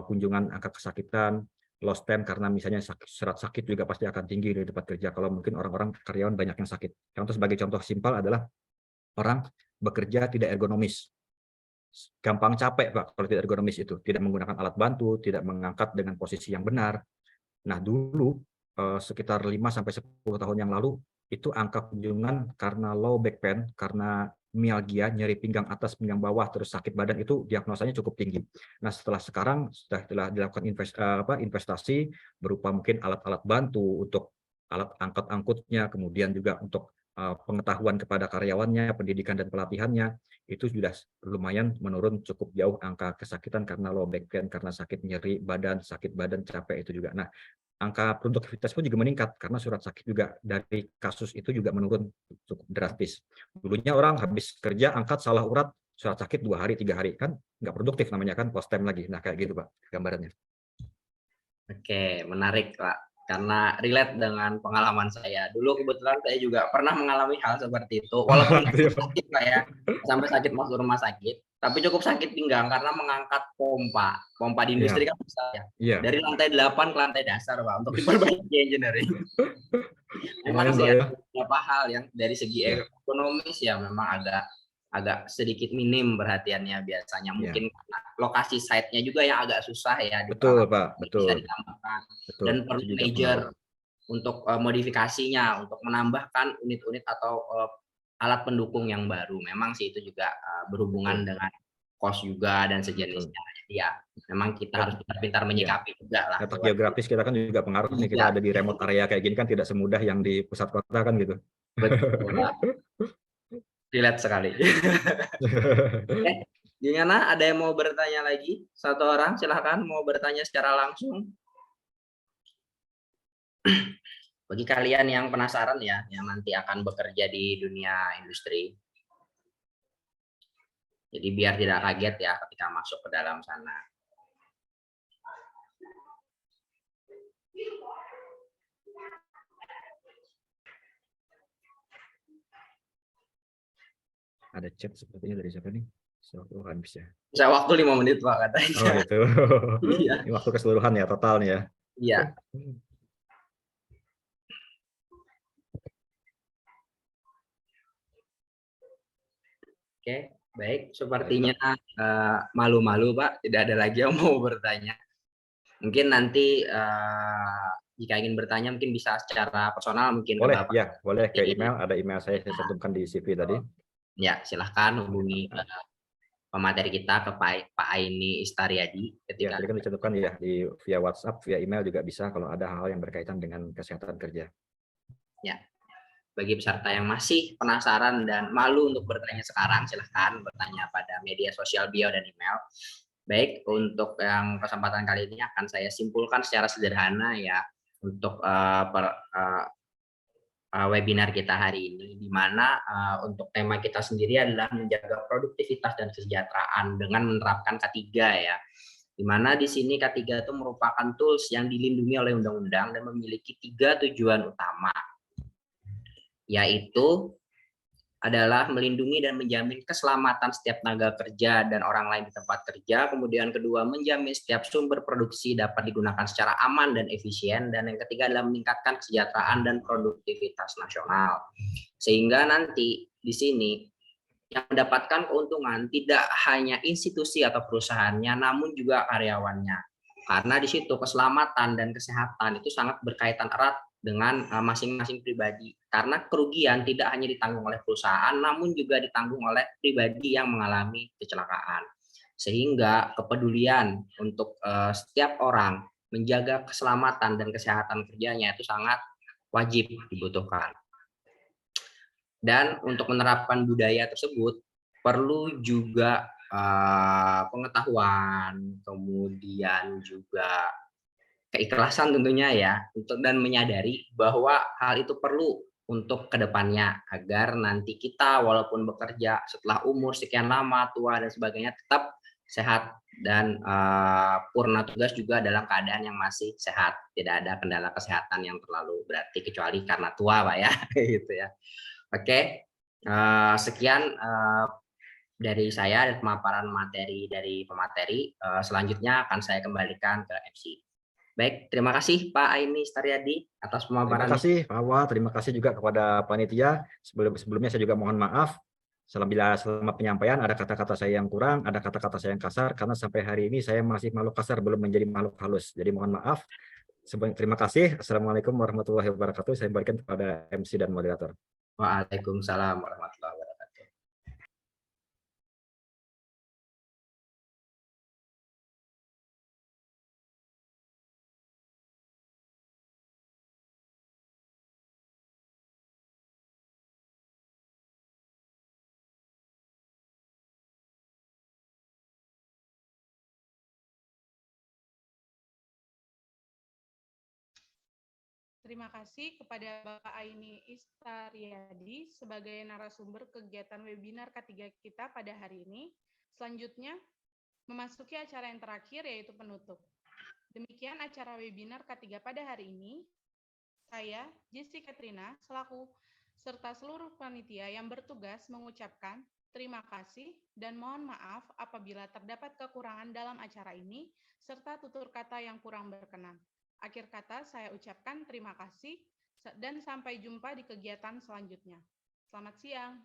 kunjungan angka kesakitan, lost time karena misalnya serat sakit juga pasti akan tinggi di tempat kerja kalau mungkin orang-orang karyawan banyak yang sakit. Sebagai contoh simpel adalah orang bekerja tidak ergonomis. Gampang capek Pak kalau tidak ergonomis itu, tidak menggunakan alat bantu, tidak mengangkat dengan posisi yang benar. Nah, dulu sekitar 5-10 tahun yang lalu itu angka kunjungan karena low back pain, karena mialgia, nyeri pinggang atas, pinggang bawah, terus sakit badan itu diagnosanya cukup tinggi. Nah, setelah dilakukan investasi berupa mungkin alat-alat bantu untuk alat angkut-angkutnya, kemudian juga untuk pengetahuan kepada karyawannya, pendidikan dan pelatihannya, itu sudah lumayan menurun cukup jauh angka kesakitan karena low back pain, karena sakit nyeri badan, sakit badan, capek itu juga. Nah, angka produktivitas pun juga meningkat karena surat sakit juga dari kasus itu juga menurun cukup drastis. Dulunya orang habis kerja angkat salah urat, surat sakit 2 hari 3 hari, kan nggak produktif namanya, kan post time lagi. Nah, kayak gitu Pak gambarannya. Oke, menarik Pak. Karena relate dengan pengalaman saya. Dulu kebetulan saya juga pernah mengalami hal seperti itu. Walaupun sakit Pak ya, sampai sakit masuk rumah sakit, tapi cukup sakit pinggang karena mengangkat pompa di industri kan bisa ya. Yeah. Dari lantai 8 ke lantai dasar Pak untuk diperbaiki engineering. Memang sih ada beberapa hal yang dari segi ekonomis ya memang agak sedikit minim perhatiannya biasanya. Mungkin karena lokasi site-nya juga yang agak susah ya. Betul Pak, betul. Bisa ditambahkan. Betul. Dan perlu major untuk modifikasinya, untuk menambahkan unit-unit atau alat pendukung yang baru. Memang sih itu juga berhubungan dengan cost juga dan sejenisnya. Jadi ya memang kita harus pintar-pintar menyikapi juga lah. Letak geografis kita kan juga pengaruh nih, kita ada di remote area kayak gini kan tidak semudah yang di pusat kota kan gitu. Betul. Relate sekali. Gimana? Ada yang mau bertanya lagi? Satu orang, silahkan mau bertanya secara langsung. Bagi kalian yang penasaran ya, yang nanti akan bekerja di dunia industri. Jadi biar tidak kaget ya ketika masuk ke dalam sana. Ada chat sepertinya dari siapa nih? Keseluruhan bisa. Bisa waktu 5 menit Pak katanya. Oh gitu. Iya. Ini waktu keseluruhan ya, total nih ya. Iya. Oke, baik. Sepertinya malu-malu Pak, tidak ada lagi yang mau bertanya. Mungkin nanti jika ingin bertanya mungkin bisa secara personal mungkin Boleh, ke Bapak. ya, boleh ke email. Ada email saya cantumkan di CV tadi. Ya, silahkan hubungi pemateri kita ke Pak Aini Istariadi. Ya, tadi kan dicantumkan ya di via WhatsApp, via email juga bisa kalau ada hal yang berkaitan dengan kesehatan kerja. Ya, bagi peserta yang masih penasaran dan malu untuk bertanya sekarang, silahkan bertanya pada media sosial bio dan email. Baik, untuk yang kesempatan kali ini akan saya simpulkan secara sederhana ya untuk webinar kita hari ini, di mana untuk tema kita sendiri adalah menjaga produktivitas dan kesejahteraan dengan menerapkan K3 ya. Di mana di sini K3 itu merupakan tools yang dilindungi oleh undang-undang dan memiliki 3 tujuan utama, yaitu adalah melindungi dan menjamin keselamatan setiap tenaga kerja dan orang lain di tempat kerja. Kemudian kedua, menjamin setiap sumber produksi dapat digunakan secara aman dan efisien. Dan yang ketiga adalah meningkatkan kesejahteraan dan produktivitas nasional. Sehingga nanti di sini yang mendapatkan keuntungan tidak hanya institusi atau perusahaannya, namun juga karyawannya. Karena di situ keselamatan dan kesehatan itu sangat berkaitan erat dengan masing-masing pribadi, karena kerugian tidak hanya ditanggung oleh perusahaan namun juga ditanggung oleh pribadi yang mengalami kecelakaan, sehingga kepedulian untuk setiap orang menjaga keselamatan dan kesehatan kerjanya itu sangat wajib dibutuhkan. Dan untuk menerapkan budaya tersebut perlu juga pengetahuan, kemudian juga keikhlasan tentunya ya, untuk dan menyadari bahwa hal itu perlu untuk kedepannya agar nanti kita walaupun bekerja setelah umur sekian lama, tua dan sebagainya tetap sehat dan purna tugas juga dalam keadaan yang masih sehat, tidak ada kendala kesehatan yang terlalu berarti kecuali karena tua Pak ya gitu ya. Oke, sekian dari saya dan pemaparan materi dari pemateri. Selanjutnya akan saya kembalikan ke MC. Baik, terima kasih Pak Aini Istariadi atas pemaparannya. Terima kasih Pak Awa, terima kasih juga kepada panitia. Sebelumnya saya juga mohon maaf selama penyampaian ada kata-kata saya yang kurang, ada kata-kata saya yang kasar, karena sampai hari ini saya masih makhluk kasar, belum menjadi makhluk halus. Jadi mohon maaf. Terima kasih. Assalamualaikum warahmatullahi wabarakatuh. Saya berikan kepada MC dan moderator. Waalaikumsalam warahmatullahi wabarakatuh. Terima kasih kepada Bapak Aini Istariadi sebagai narasumber kegiatan webinar K3 kita pada hari ini. Selanjutnya, memasuki acara yang terakhir yaitu penutup. Demikian acara webinar K3 pada hari ini. Saya, Jessi Katrina, selaku serta seluruh panitia yang bertugas mengucapkan terima kasih dan mohon maaf apabila terdapat kekurangan dalam acara ini, serta tutur kata yang kurang berkenan. Akhir kata saya ucapkan terima kasih dan sampai jumpa di kegiatan selanjutnya. Selamat siang.